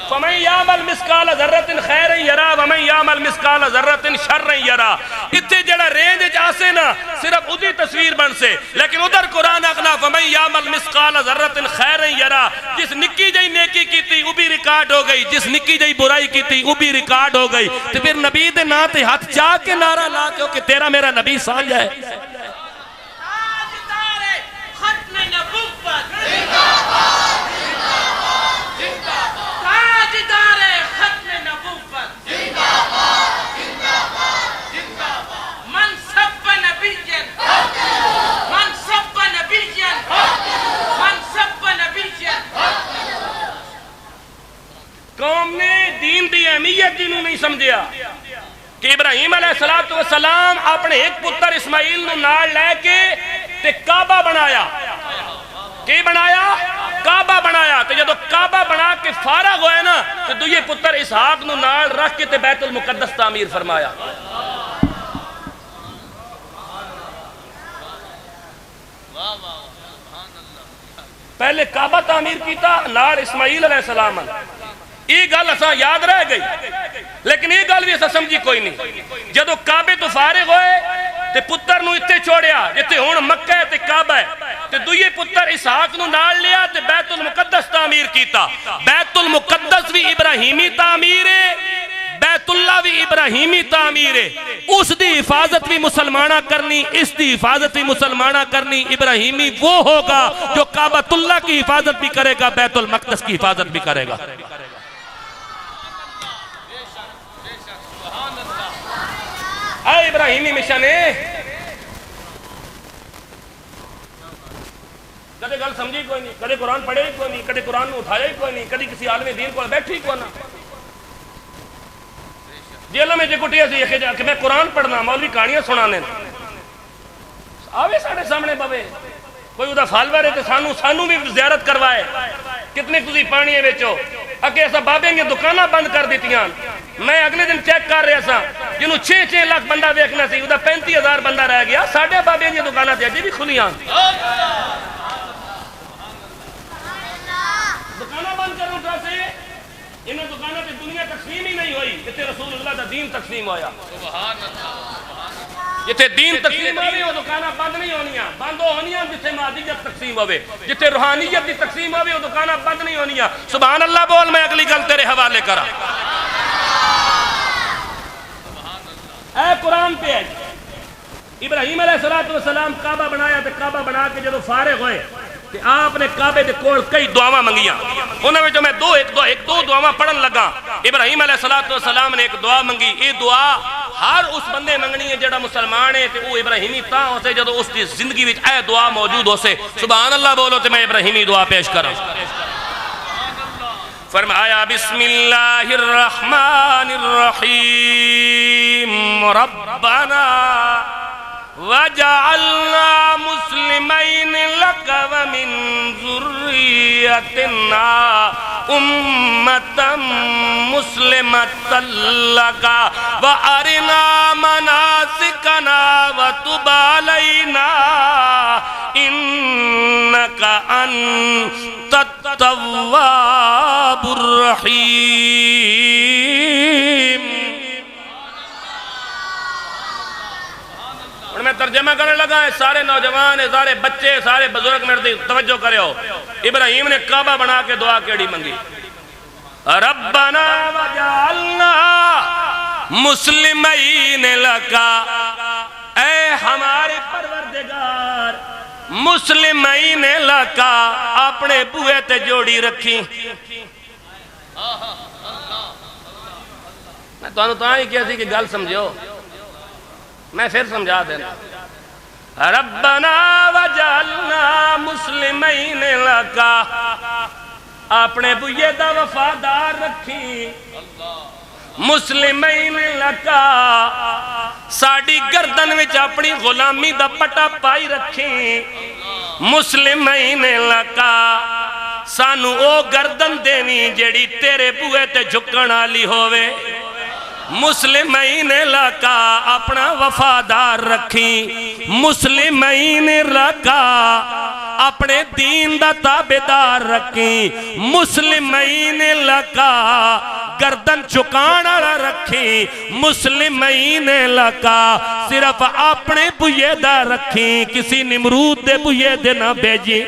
فمن یعمل مثقال ذرۃ خیرا یرا ومن یعمل مثقال ذرۃ شرا یرا ایتھے جڑا رینج وچ آسے نا صرف اودی تصویر بن سے لیکن ادھر قرآن آکھنا فمن یعمل مثقال ذرۃ خیرا یرا جس نکی جئی نیکی کیتی وہ بھی ریکارڈ ہو گئی جس نکی جئی برائی کیتی وہ بھی ریکارڈ ہو گئی تے پھر نبی دے نام تے ہاتھ چا کے نعرہ لا کے کہ تیرا میرا نبی سانجھ ہے قوم نے دین دی اہمیت دینوں نہیں سمجھیا کہ ابراہیم علیہ السلام اپنے ایک پتر اسماعیل نو نال لے کے تے کعبہ بنایا کی بنایا کعبہ بنایا تے جدو کعبہ بنا کے فارغ ہوئے نا تے دوئے پتر اسحاق نو نال رکھ کے تے بیت المقدس تعمیر فرمایا پہلے کعبہ تعمیر کیتا نال اسماعیل علیہ السلام یہ گل اساں یاد رہ گئی لیکن یہ گل بھی اساں سمجھی کوئی نہیں جدو کعبے تو فارغ ہوئے تے پتر نو اتے چھوڑیا جتے ہون مکہ ہے تے کعبہ ہے تے دوئے پتر اسحاق نو نال لیا تے بیت المقدس تعمیر کیتا بیت المقدس بھی ابراہیمی تعمیر ہے بیت اللہ بھی ابراہیمی تعمیر ہے اس دی حفاظت بھی مسلمانہ کرنی اس دی حفاظت بھی مسلمانہ کرنی ابراہیمی وہ ہوگا جو کعبۃ اللہ کی حفاظت بھی کرے گا بیت المقدس کی حفاظت بھی کرے گا اے ابراہیمی مشن ہے کدے گل سمجھی کوئی نہیں کدے قرآن پڑھے ہی کوئی نہیں کدے قرآن کو اٹھایا ہی کوئی نہیں کدے کسی عالم دین کو بیٹھی ہی کوئی نہ جیلہ میں جے کٹیا سی یہ کہ میں قرآن پڑھنا مولوی کہانیاں سنانے آوے ساڑھے سامنے بابے کوئی ادھا فالور ہے تو سانو بھی زیارت کروائے کتنے تُسی پانی ہے بیچو اکے ایسا بابے نے دکانہ بند کر دیتیاں میں اگلے دن چیک کر رہا سا جنہوں 6 لاکھ بندہ دیکھنا سی ادھا 35,000 بندہ رہ گیا ساڑھے بابے نے دکانہ تھی اجی بھی کھلیاں دکانہ بند کروں کہا سے انہیں دکانہ تے دنیا تقسیم ہی نہیں ہوئی جتے رسول اللہ دا دین تقسیم ہویا جتے دین تقسیم ہوئی وہ دکانہ بند نہیں ہونیاں بند ہونیاں جتے مادیت تقسیم ہوئے جتے روحانیت دی تقسیم ہوئی وہ دکانہ بند نہیں ہونیاں سبحان اللہ بول میں اگلی گل تیرے حوالے کرا اے قرآن پہ ہے ابراہیم علیہ السلام کعبہ بنایا تے کعبہ بنا کے جدو فارغ ہوئے کہ آپ نے کعبے دے کول کئی دعاواں منگیاں انہوں میں جو میں ایک دو دعاواں پڑھن لگا ابراہیم علیہ السلام نے ایک دعا منگی یہ دعا ہر اس بندے منگنی ہے جڑا مسلمان ہے کہ وہ ابراہیمی تاں ہو سے جدو اس کی زندگی وچ اے دعا موجود ہو سے سبحان اللہ بولو تے میں ابراہیمی دعا پیش کرا فرمایا بسم اللہ الرحمن الرحیم ربنا وَجَعَلْنَا مُسْلِمَيْنِ لَكَ وَمِن ذُرِّيَّتِنَا أُمَّةً مُسْلِمَةً لَكَ وَأَرِنَا مَنَاسِكَنَا وَتُبْ عَلَيْنَا إِنَّكَ أَنْتَ التَّوَّابُ الرَّحِيمُ میں ترجمہ کرنے لگا ہے سارے نوجوان سارے بچے سارے بزرگ میرے توجہ کرے ہو ابراہیم نے کعبہ بنا کے دعا کیڑی منگی ربنا وجعلنا مسلمین لکا اے ہمارے پروردگار مسلمین لکا اپنے بوئے تے جوڑی رکھی میں تو ہی کیا سی کہ گل سمجھو میں پھر سمجھا دینا ربنا وجعلنا مسلمین لکا، اپنے بوئے دا وفادار رکھی، مسلمین لکا، ساڑی گردن وچ اپنی غلامی دا پٹا پائی رکھی، مسلمین لکا، سانو او گردن دینی جیڑی تیرے بوئے تے جھکنا لی ہوئے، مسلمین لکا، اپنا وفادار رکھی، مسلمین لکا، اپنے دین دا تابدار رکھی، مسلمین لکا، گردن چکانا رکھی، مسلمین لکا، صرف اپنے بوئے دا رکھی، کسی نمرود دے بوئے دے نہ بیجی۔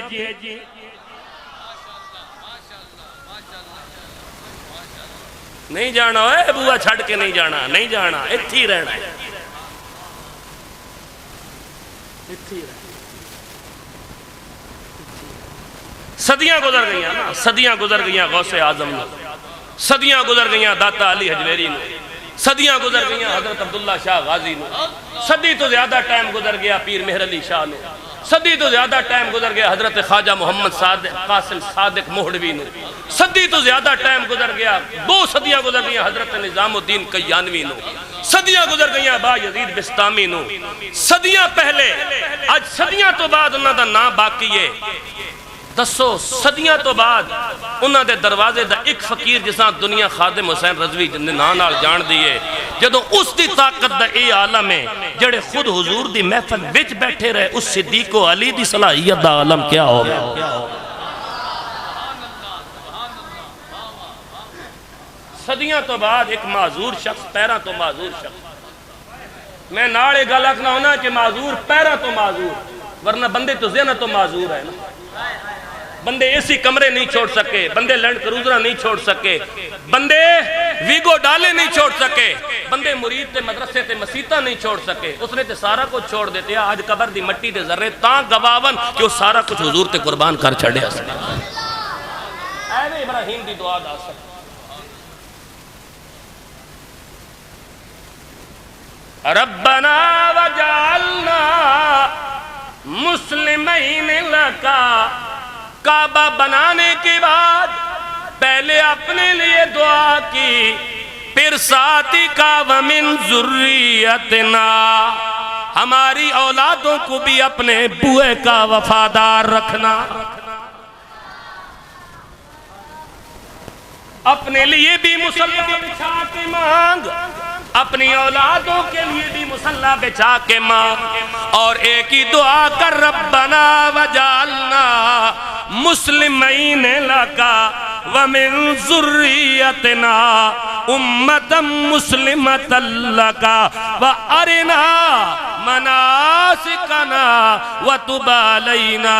نہیں جانا ہے بوہ چھڑ کے نہیں جانا، نہیں جانا، اتھی رہنا ہے، اتھی رہنا۔ صدیاں گزر گئیاں نا، صدیاں گزر گئیاں غوث اعظم نے، صدیاں گزر گئیاں داتا علی حجویری نے، صدیاں گزر گئیاں حضرت عبداللہ شاہ غازی نے، صدی تو زیادہ ٹائم گزر گیا پیر مہر علی شاہ نے، صدی تو زیادہ ٹائم گزر گیا حضرت خواجہ محمد قاسم صادق مہدوی نے، صدی تو زیادہ ٹائم گزر گیا، 2 صدیاں گزر گئیاں حضرت نظام الدین قیانوی نے، صدیاں گزر گئیاں با یزید بستامی نے، صدیاں پہلے، آج صدیاں تو بعد انہاں دا نام باقی ہے، دسو صدیاں تو بعد انہاں دے دروازے دا ایک فقیر جساں دنیا خادم حسین رضوی جنہیں نال جان دیئے، جدو اس دی طاقت دا اے عالم ہے جڑے خود حضور دی محفل وچ بیٹھے رہے، اس صدیق و علی دی صلاحیت دا عالم کیا ہوگا؟ صدیاں تو بعد ایک معذور شخص، پیرہ تو معذور شخص، میں ناڑے گالک نہ ہونا کہ معذور پیرہ تو معذور، ورنہ بندے تو ذہنہ تو معذور ہے نا، بندے ایسی کمرے نہیں چھوڑ سکے، بندے لینڈ کروزرہ نہیں چھوڑ سکے، بندے ویگو ڈالے نہیں چھوڑ سکے، بندے مرید تے مدرسے تے مسیطہ نہیں چھوڑ سکے، اس نے تے سارا کچھ چھوڑ دیتے ہیں، آج قبر دی مٹی دے ذرے تاں گواون کہ وہ سارا کچھ حضور تے قربان کر چھڑے اسے۔ اے ابراہیم دی دعا دا سکتے ربنا وجعلنا مسلمین لکا، کعبہ بنانے کے بعد پہلے اپنے لیے دعا کی، پھر ساتھی کا ومن ذریتنا، ہماری اولادوں کو بھی اپنے بوئے کا وفادار رکھنا، اپنے لیے بھی مصلی بچھا کے مانگ، اپنی اولادوں کے لیے بھی مصلی بچھا کے مانگ، اور ایک ہی دعا کر ربنا وجعلنا مسلمین لکا ومن ذریتنا امتا مسلمتا لکا وارنا مناسکنا وتب علینا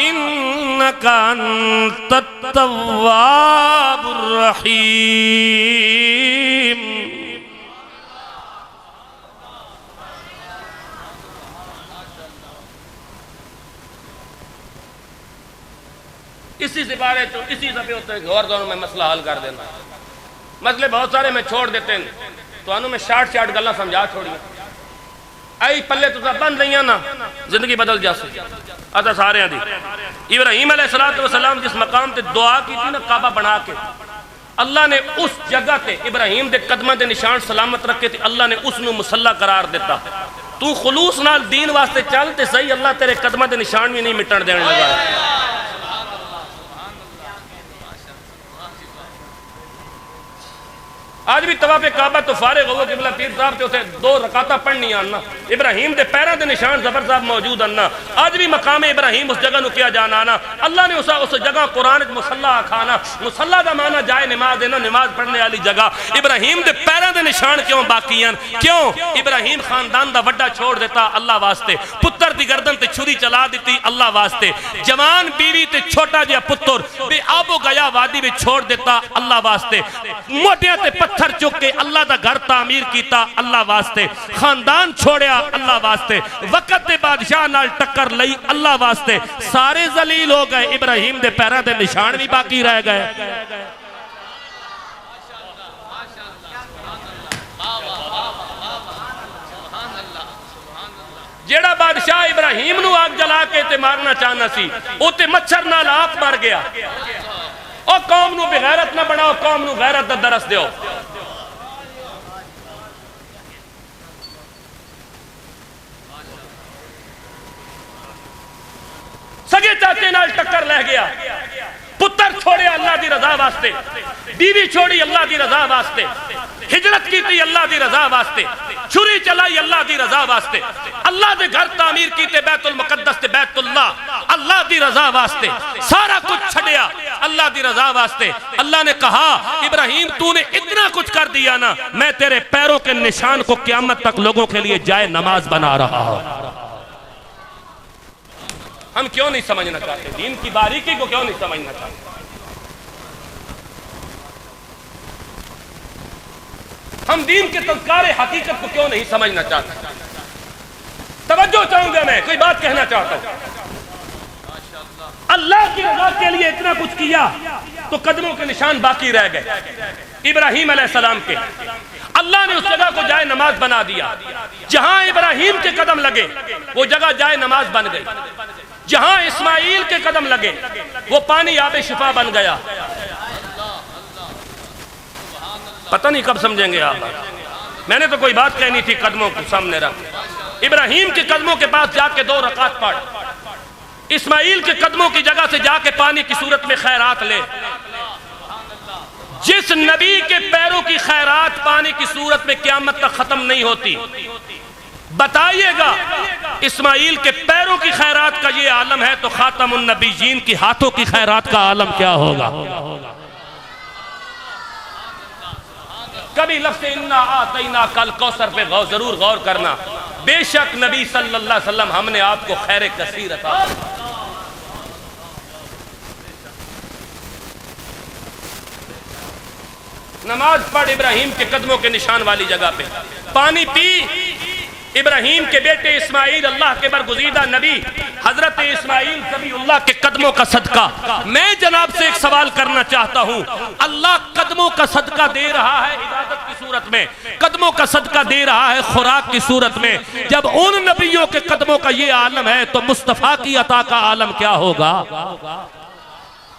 انکا انت التواب الرحیم۔ اسی سپارے تو اسی سبھی ہوتے ہیں غور دونوں میں مسئلہ حل کر دینا، مسئلے بہت سارے میں چھوڑ دیتے ہیں تو انہوں میں شارٹ گلہ سمجھا چھوڑی آئی پلے تو سب بند نہیں نا، زندگی بدل جا سکتی آتا سارے ہیں دی۔ ابراہیم علیہ السلام جس مقام تے دعا کی تھی نا کعبہ بنا کے، اللہ نے اس جگہ تے ابراہیم دے قدمہ دے نشان سلامت رکھے تھے، اللہ نے اس نو مسلح قرار دیتا، تو خلوص نال دین واسطے چلتے صحیح، اللہ تیرے قدمہ دے نشان بھی نہیں مٹن دینے لگا۔ آج بھی طواف کعبہ تو فارغ ہوا قبلہ پیر صاحب تے اسے 2 رکعتاں پڑھنی آنا، ابراہیم دے پیرہ دے نشان زفر صاحب موجود آنا، آج بھی مقام ابراہیم اس جگہ نو کیا جانا آنا، اللہ نے اس جگہ قرآن مصلی آکھانا، مصلی دا معنی جائے نماز دینا، نماز پڑھنے والی جگہ، ابراہیم دے پیرہ دے نشان کیوں باقی ہیں؟ کیوں؟ ابراہیم خاندان دا وڈا چھوڑ دیتا اللہ واسطے، پتر دی گردن تے چھری چلا دیتی اللہ واسطے، جوان بیوی تے چھوٹا جیا پتر بے آب و گیا وادی میں چھوڑ دیتا اللہ واسطے، موٹیاں تے پتھر چک کے اللہ دا گھر تعمیر کیتا اللہ واسطے، خاندان چھوڑیا اللہ واسطے، وقت دے بادشاہ نال ٹکر لئی اللہ واسطے، سارے ذلیل ہو گئے، ابراہیم دے پیرہ دے نشان بھی باقی رہ گئے۔ جیڑا بادشاہ ابراہیم نو آگ جلا کے تے مارنا چاہنا سی او تے مچھر نال آپ مر گیا او قوم نو بغیرت نہ بناؤ قوم نو غیرت دا درس دیو سگے چاچے نال ٹکر لہ گیا پتر چھوڑے اللہ دی رضا واسطے بیوی چھوڑی اللہ دی رضا واسطے ہجرت کی تھی اللہ دی رضا واسطے چھری چلائی اللہ دی رضا واسطے اللہ دے گھر تعمیر کیتے بیت المقدس تے بیت اللہ اللہ دی رضا واسطے سارا کچھ چھڑیا اللہ دی رضا واسطے اللہ نے کہا ابراہیم تو نے اتنا کچھ کر دیا نا میں تیرے پیروں کے نشان کو قیامت تک لوگوں کے لیے جائے نماز بنا رہا ہوں ہم کیوں نہیں سمجھنا چاہتے دین کی باریکی کو کیوں نہیں سمجھنا چاہتے ہم دین کے تذکار حقیقت کو کیوں نہیں سمجھنا چاہتے توجہ چاہوں گا میں کوئی بات کہنا چاہتا ہوں اللہ کی رضا کے لیے اتنا کچھ کیا تو قدموں کے نشان باقی رہ گئے ابراہیم علیہ السلام کے اللہ نے اس جگہ کو جائے نماز بنا دیا جہاں ابراہیم کے قدم لگے وہ جگہ جائے نماز بن گئی جہاں اسماعیل کے قدم لگے وہ پانی آب شفا بن گیا پتہ نہیں کب سمجھیں گے آپ میں نے تو کوئی بات کہنی تھی قدموں کو سامنے رکھ ابراہیم کے قدموں کے پاس جا کے 2 رکعت پڑھ اسماعیل کے قدموں کی جگہ سے جا کے پانی کی صورت میں خیرات لے جس نبی کے پیروں کی خیرات پانی کی صورت میں قیامت تک ختم نہیں ہوتی بتائیے گا اسماعیل کے پیروں کی خیرات کا یہ عالم ہے تو خاتم النبیین کی ہاتھوں کی خیرات کا عالم کیا ہوگا کبھی لفظ انا آتینا کل کوثر پہ ضرور غور کرنا بے شک نبی صلی اللہ علیہ وسلم ہم نے آپ کو خیر کثیر عطا نماز پڑھ ابراہیم کے قدموں کے نشان والی جگہ پہ پانی پی ابراہیم کے بیٹے اسماعیل اللہ کے برگزیدہ نبی حضرت اسماعیل ذبیح اللہ کے قدموں کا صدقہ میں جناب سے ایک سوال کرنا چاہتا ہوں اللہ قدموں کا صدقہ دے رہا ہے عبادت کی صورت میں قدموں کا صدقہ دے رہا ہے خوراک کی صورت میں جب ان نبیوں کے قدموں کا یہ عالم ہے تو مصطفیٰ کی عطا کا عالم کیا ہوگا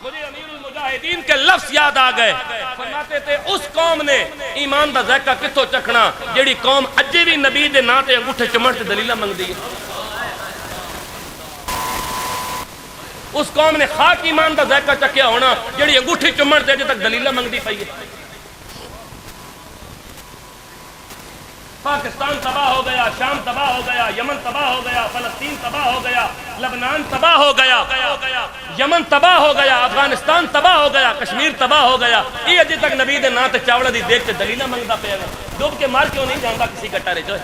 مجھے امیر المجاہدین کے لفظ یاد آ گئے فرماتے تھے اس قوم نے ایمان دا ذائقہ کتوں چکھنا جیڑی قوم اجے بھی نبی دے نا تے انگوٹھے چمڑ تے دلیلہ منگ دی اس قوم نے خاک ایمان دا ذائقہ چکھیا ہونا جیڑی انگوٹھی چمڑ تے اجے تک دلیلہ منگ دی پئی ہے پاکستان تباہ ہو گیا شام تباہ ہو گیا یمن تباہ ہو گیا فلسطین تباہ ہو گیا لبنان تباہ ہو گیا یمن تباہ ہو گیا افغانستان تباہ ہو گیا کشمیر تباہ ہو گیا یہ اجے تک نبی دے نا تے چاوڑا دی دیکھ تے دلیلہ منگدا پیا گا ڈوب کے مار کیوں نہیں جاندا کسی گٹارے چ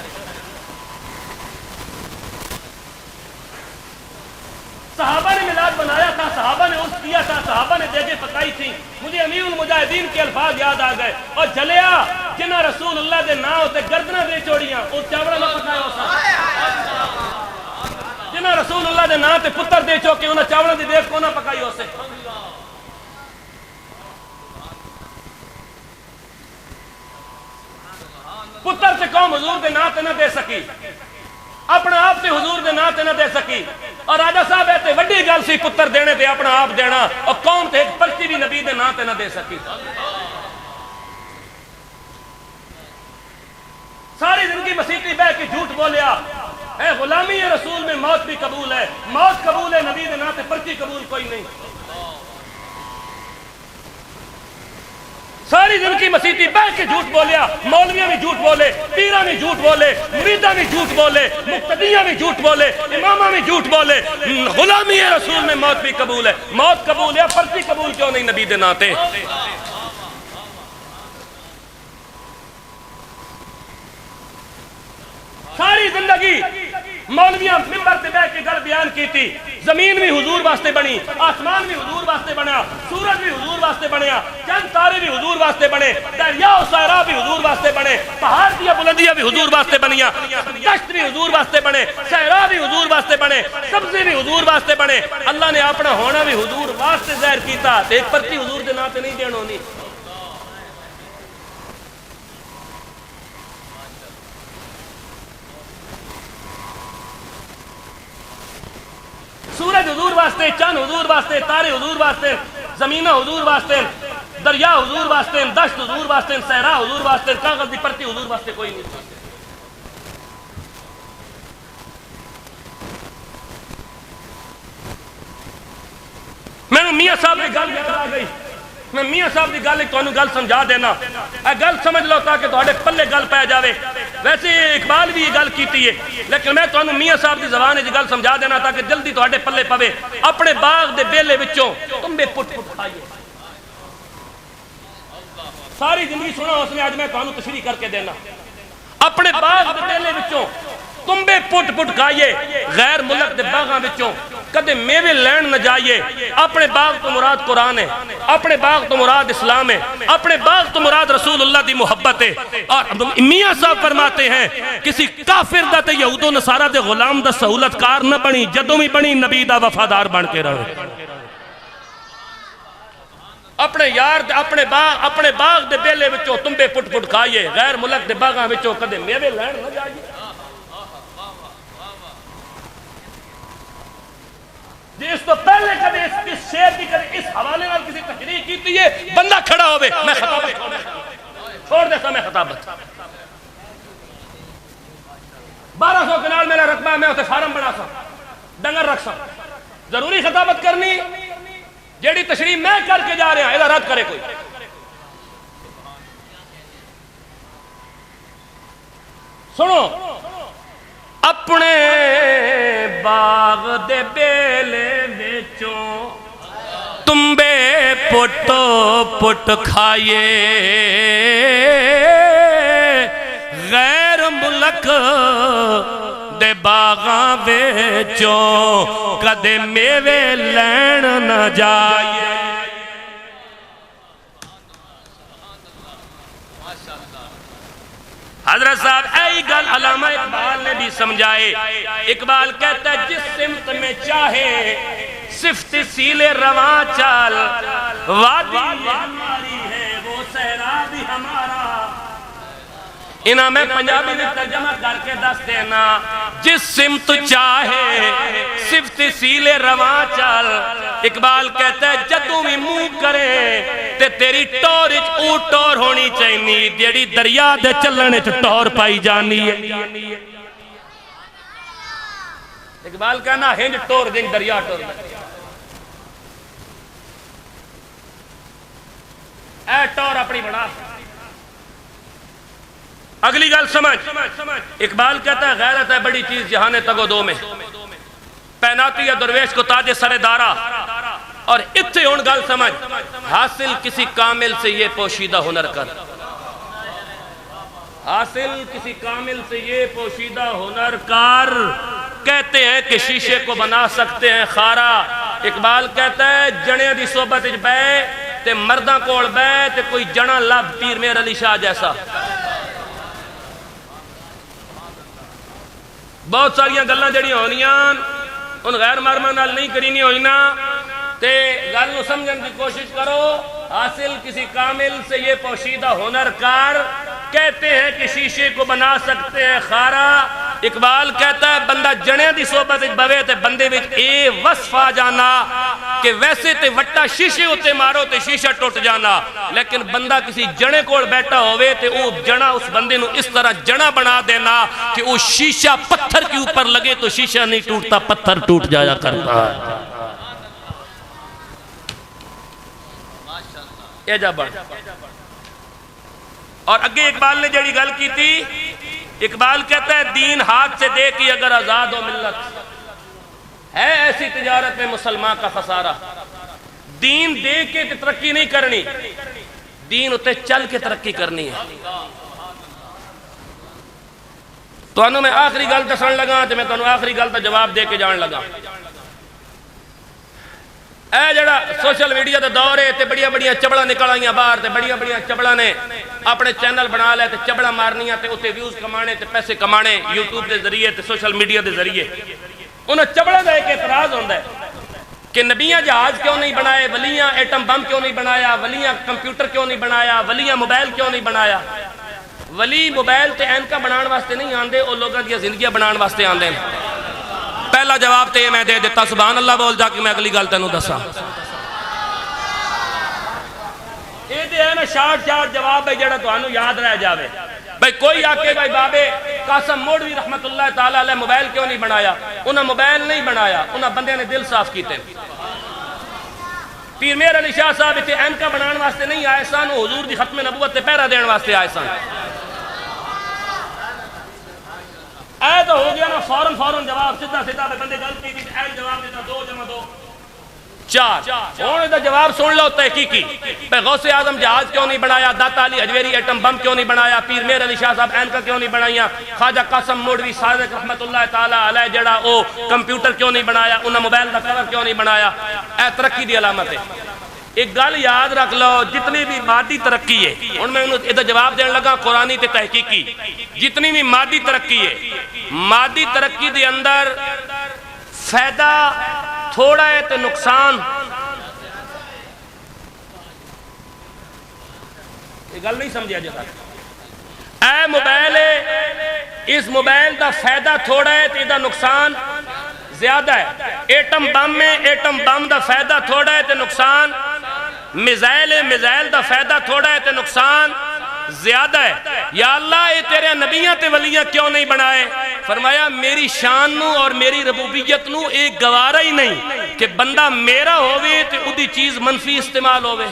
صحابہ نے میلاد بنایا تھا صحابہ نے عرس کیا تھا صحابہ نے دیگیں پکائی تھی مجھے امیر المجاہدین کے الفاظ یاد آ گئے اور جلیا جنہ رسول اللہ دے نا ہوتے گردنہ دے چوڑیاں اس چاوڑا نہ پکایا ہو سا جنہ رسول اللہ دے نا تے پتر دے چوکے انہاں چاوڑا دی دیکھ کو نہ پکائی ہو سے پتر سے قوم حضور دے نا تے نہ دے سکی اپنا آپ تے حضور دے نا تے نہ دے سکی اور راجہ صاحب ایتے وڈی گل سی پتر دینے تے اپنا آپ دینا اور قوم تے ایک پرچی بھی نبی دے نا تے نہ دے سکی ساری زندگی مسیحی بہ کے جھوٹ بولیا اے غلامی رسول میں موت بھی قبول ہے موت قبول ہے نبی دے نا تے پرچی قبول کوئی نہیں ساری زندگی مسیحی بہ کے جھوٹ بولیا مولویاں بھی جھوٹ بولے پیراں بھی جھوٹ بولے مریداں بھی جھوٹ بولے مقتدیاں بھی جھوٹ بولے اماماں بھی جھوٹ بولے غلامی رسول میں موت بھی قبول ہے موت قبول ہے پرچی قبول کیوں نہیں نبی دے ناتے ساری زندگی مولویاں ممبر تے بیٹھ کے گل بیان کی تھی زمین بھی حضور واسطے بنی آسمان بھی حضور واسطے بنا سورج بھی حضور واسطے بنیا چند تارے بھی حضور واسطے بنے دریا و صحرا بھی حضور واسطے بنے پہاڑ دیا بلندیاں بھی حضور واسطے بنیا دشت بھی حضور واسطے بنے صحرا بھی حضور واسطے بنے سبزے بھی حضور واسطے بنے اللہ نے اپنا ہونا بھی حضور واسطے ظاہر کیتا ایک پرچی حضور دے نا تے نہیں دین ہونی سورج حضور واسطے، چند حضور واسطے، تارے حضور واسطے، زمینہ حضور واسطے، دریا حضور واسطے، دشت حضور واسطے، صحرا حضور واسطے، کاغذ دی پرتی حضور واسطے کوئی نہیں. میں میاں صاحب کی گل آ گئی، میں میاں صاحب کی گل گل سمجھا دینا، گل سمجھ لو تاکہ تھوڑے پلے گل پی جاوے. ویسے اقبال بھی یہ گل کیتی ہے لیکن میں تمہیں میاں صاحب کی زبان ہے گل سمجھا دینا تاکہ جلدی تھوڑے پلے پوے. اپنے باغ دے بیلے وچوں تمبے پٹ پٹ کھائیے. ساری زندگی سنا اس نے، آج میں تمہیں تشریح کر کے دینا. اپنے باغ دے بیلے وچوں تمبے پٹ پٹ کھائیے، غیر ملک دے باغاں وچوں کدے میوے لین نہ جائیے. اپنے باغ تو مراد قرآن ہے، اپنے باغ تو مراد اسلام ہے، اپنے باغ تو مراد رسول اللہ دی محبت ہے. اور میاں صاحب فرماتے ہیں کسی کافر دا تے یہود و نصارہ دے غلام دا سہولت کار نہ بنی، جدوں بھی بنی نبی دا وفادار بن کے رہے. اپنے یار اپنے باغ دے بیلے وچوں تمبے پٹ پٹ کھائیے، غیر ملک دے باغاں وچوں کدے میوے لین نہ جائیے. اس تو پہلے کبھی اس شعر کی کبھی اس حوالے نال کسی تحریک کی ہے بندہ کھڑا ہوئے میں خطابت چھوڑ دیتا. میں خطابت 1200 کنال میرا رقبہ ہے، میں اسے فارم بنا سا ڈنگر رکھ سا. ضروری خطابت کرنی جیڑی تشریح میں کر کے جا رہا ہوں یہ رد کرے کوئی. سنو، اپنے باغ دے بیلے وچوں تمبے پٹ پٹ کھائیے، غیر ملک دے باغاں وچوں کدے میوے لین نہ جائیے. حضرت صاحب ایک گل علامہ اقبال نے بھی سمجھائے. اقبال کہتا ہے جس سمت میں چاہے صفت سیل رواں چال، وادی ہماری ہے وہ صحرا بھی ہمارا. انہاں میں پنجابی میں ترجمہ کر کے دس دینا، جس سمت چاہے صفت سیل رواں چال. اقبال کہتا ہے جدوں بھی منہ کرے تے تیری ٹور اچ او ٹور ہونی چاہیے جیڑی دریا دے چلنے چ ٹور پائی جانی ہے. اقبال کہنا ہنج ٹور دن دریا ٹور. اے ٹور اپنی بنا. اگلی گل سمجھ. اقبال کہتا ہے غیرت ہے بڑی چیز جہانے تگو دو میں، پہناتی ہے درویش کو تاج سر دارا. اور اتھے ان گل سمجھ، حاصل کسی کامل سے یہ پوشیدہ ہنر کر. حاصل کسی کامل سے یہ پوشیدہ ہنر کار. کہتے ہیں کہ شیشے کو بنا سکتے ہیں خارا. اقبال کہتا ہے جڑے دی صحبت اچ بے تے مرداں کول بے تے کوئی جڑا لب پیر میر علی شاہ جیسا. بہت ساریاں گلاں جڑیاں ہونیاں ان غیر مرمہ نال نہیں کرینی ہوئینا تے گل نو سمجھن کی کوشش کرو. حاصل کسی کامل سے یہ پوشیدہ ہنر کار. کہتے ہیں کہ شیشے کو بنا سکتے ہیں خارا. اقبال کہتا ہے بندہ جنے دی صحبت بوے تے بندے وچ اے وصف آ جانا کہ ویسے تے وٹا شیشے ہوتے مارو تے شیشہ ٹوٹ جانا، لیکن بندہ کسی جنے کوڑ بیٹھا ہوئے تے وہ جنا اس بندے نو اس طرح جنا بنا دینا کہ وہ شیشہ پتھر کے اوپر لگے تو شیشہ نہیں ٹوٹتا، پتھر ٹوٹ جایا کرتا ہے. اے جا بڑھ. اور اگے اقبال نے جڑی گل کی تھی، اقبال کہتا ہے دین ہاتھ سے دے کی اگر آزاد و ملت ہے ایسی تجارت میں مسلمان کا خسارہ. دین دے کے ترقی نہیں کرنی، دین اتے چل کے ترقی کرنی ہے. تو انہوں میں آخری گل دسن لگا تو میں تو آخری گل تا جواب دے کے جان لگا. اے جڑا سوشل میڈیا دا دور ہے تے بڑیاں بڑیاں چبڑا نکل آئیاں باہر تے بڑیاں بڑیاں چبڑا نے اپنے چینل بنا لے تے چبڑا مارنیاں تے اتے ویوز کمانے تے پیسے کمانے یوٹیوب دے ذریعے تے سوشل میڈیا دے ذریعے. انہوں چبڑا دا ایک اعتراض ہوندہ ہے کہ نبیاں جہاز کیوں نہیں بنائے، ولیاں ایٹم بم کیوں نہیں بنایا، ولیاں کمپیوٹر کیوں نہیں بنایا، ولیاں موبائل کیوں نہیں بنایا. ولی موبائل تے اینکا بنان واسطے نہیں آندے، او لوگاں دیا زندگیاں بنان واسطے آندے ہیں. پہلا جواب تے میں دے دیتا سبحان اللہ بول جا کہ میں اگلی گل تینوں دسا یہ دے ہے نا شارٹ جواب ہے جڑا تانوں یاد رہ جاوے بھائی کوئی آکے بھائی بابے قاسم موڑوی رحمت اللہ تعالیٰ علیہ موبائل کیوں نہیں بنایا انہاں موبائل نہیں بنایا انہاں بندے نے دل صاف کیتے پیر میر علی شاہ صاحب اتنے اینکا بنان واسطے نہیں آئے سان حضور دی ختم نبوت تے پہرا دین واسطے آئے سان اے تو ہو گیا نا فوراً جواب سیدھا بندے غلطی دی اے جواب دیتا 2 + 2 4 ہوں دا جواب سن لو تحقیقی پہ غوث اعظم جہاز کیوں نہیں بنایا داتا علی حجویری ایٹم بم کیوں نہیں بنایا پیر میر علی شاہ صاحب اینکا کیوں نہیں بنایا خواجہ قاسم موڑوی صادق رحمت اللہ تعالیٰ علیہ جڑا او کمپیوٹر کیوں نہیں بنایا انہاں موبائل دا کور کیوں نہیں بنایا اے ترقی دی علامت ہے ایک گل یاد رکھ لو جتنی بھی مادی ترقی ہے ان میں ادھر جواب دین لگا قرآنی تے تحقیقی جتنی بھی مادی ترقی ہے مادی ترقی دے اندر فائدہ تھوڑا ہے تے نقصان یہ گل نہیں سمجھا جاتا اے موبائل ہے اس موبائل دا فائدہ تھوڑا ہے تے دا نقصان زیادہ ہے ایٹم بم میں ایٹم بم دا فائدہ تھوڑا ہے تے نقصان میزائل ہے میزائل دا فائدہ تھوڑا ہے تے نقصان زیادہ ہے یا اللہ اے تیرے نبیاں تے ولیاں کیوں نہیں بنائے فرمایا میری شان نو اور میری ربوبیت نو ایک گوارا ہی نہیں کہ بندہ میرا ہوئے تے ادھی چیز منفی استعمال ہوئے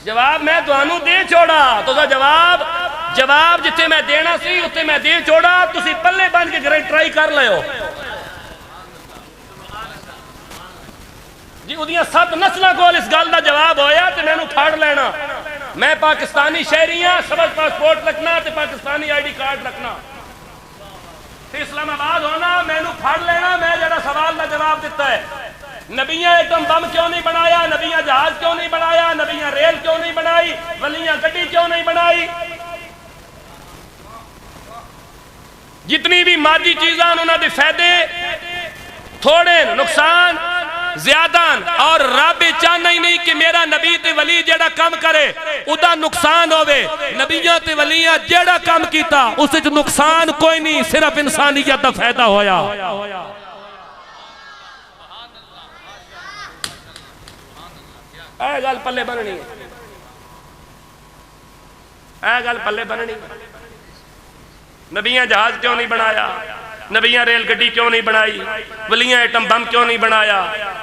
جواب میں دوانوں دے چھوڑا تو دا جواب جتے میں دینا سی اتے میں دے چھوڑا تسی پلے بن کے گھرے ٹرائی کر لے ہو جی ادھیاں 7 نسلہ کول اس گل دا جواب ہویا تے میں نو پھاڑ لینا میں پاکستانی شہریاں سبز پاسپورٹ رکھنا تے پاکستانی آئی ڈی کارڈ رکھنا تے اسلام آباد ہونا میں نو پھاڑ لینا میں جڑا سوال دا جواب دیتا ہے نبیاں ایٹم بم کیوں نہیں بنایا نبیاں جہاز کیوں نہیں بنایا نبیاں ریل کیوں نہیں بنائی ولیاں گڈی کیوں نہیں بنائی جتنی بھی مادی چیزاں انہوں نے فائدے تھوڑے نقصان زیادہ اور رب چاہنا ہی نہیں کہ میرا نبی تے ولی جیڑا کام کرے ادا نقصان ہوئے نبیاں تے ولیاں جیڑا کام کیتا اسے جو نقصان کوئی نہیں صرف انسانیت دا فائدہ ہویا اے گل پلے بننی اے گل پلے بننی نبیاں جہاز کیوں نہیں بنایا نبیاں ریل گڈی کیوں نہیں بنائی ولیاں ایٹم بم کیوں نہیں بنایا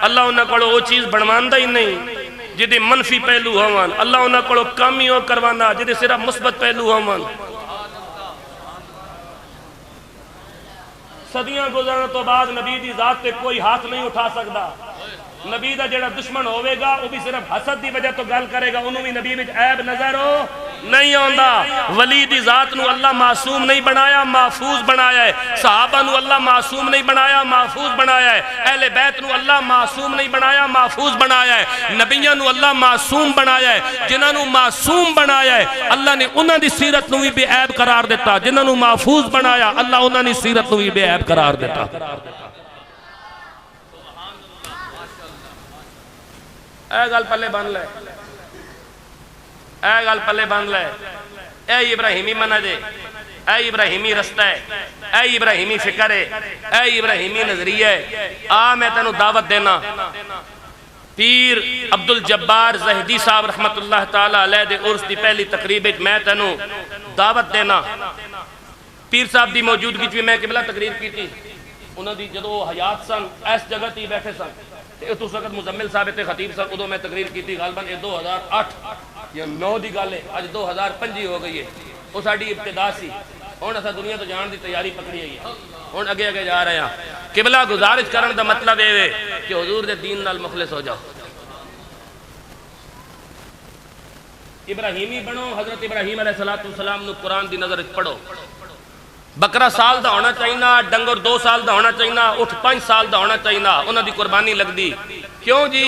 اللہ انہاں کو وہ چیز بنواندہ ہی نہیں جدے منفی پہلو ہوان اللہ انہاں کو کامی ہو کروانا جدے صرف مثبت پہلو ہوان صدیاں گزرنے تو بعد نبی دی ذات تے کوئی ہاتھ نہیں اٹھا سکتا نبی دا جڑا دشمن ہوئے گا وہ بھی صرف حسد دی وجہ تو گل کرے گا انہوں بھی نبی وچ عیب نظر ہو نہیں ہوندا ولی دی ذات نو اللہ معصوم نہیں بنایا محفوظ بنایا ہے صحابہ نو اللہ معصوم نہیں بنایا محفوظ بنایا ہے اہل بیت نو اللہ معصوم نہیں بنایا محفوظ بنایا ہے نبیوں نو اللہ معصوم بنایا ہے جنہاں نو معصوم بنایا ہے اللہ نے انہاں دی سیرت نو بھی بے عیب قرار دیتا جنہاں نو محفوظ بنایا اللہ انہاں دی سیرت نو بھی بے عیب قرار دیتا اے گل پلے بن لے اے گل پلے بن لے اے ابراہیمی منہج ہے اے ابراہیمی رستہ ہے اے ابراہیمی فکر ہے اے ابراہیمی نظریہ ہے میں تینوں دعوت دینا پیر عبدالجبار زہدی صاحب رحمت اللہ تعالیٰ علیہ دے عرس دی پہلی تقریب میں تینوں دعوت دینا پیر صاحب دی موجودگی میں قبلہ تقریر کی تھی انہوں دی جدو حیات سن ایس جگہ تھی بیٹھے سن اس وقت مزمل صاحب تے خطیب صاحب ادو میں تقریر کی تھی غالباً 2008 یا 9 دی گل ہے اج 2005 ہو گئی ہے وہ ساڈی ابتدا سی ہن اساں دنیا تو جان دی تیاری پکڑی ہوئی ہے ہن اگے جا رہے ہیں قبلہ گزارش کرن دا مطلب اے کہ حضور دے دین نال مخلص ہو جاؤ ابراہیمی بنو حضرت ابراہیم علیہ السلام نو قرآن دی نظر پڑھو بکرا سال دا ہونا چاہینا ڈنگر 2 سال دا ہونا چاہینا اٹھ 5 سال دا ہونا چاہینا انہاں دی قربانی لگ دی کیوں جی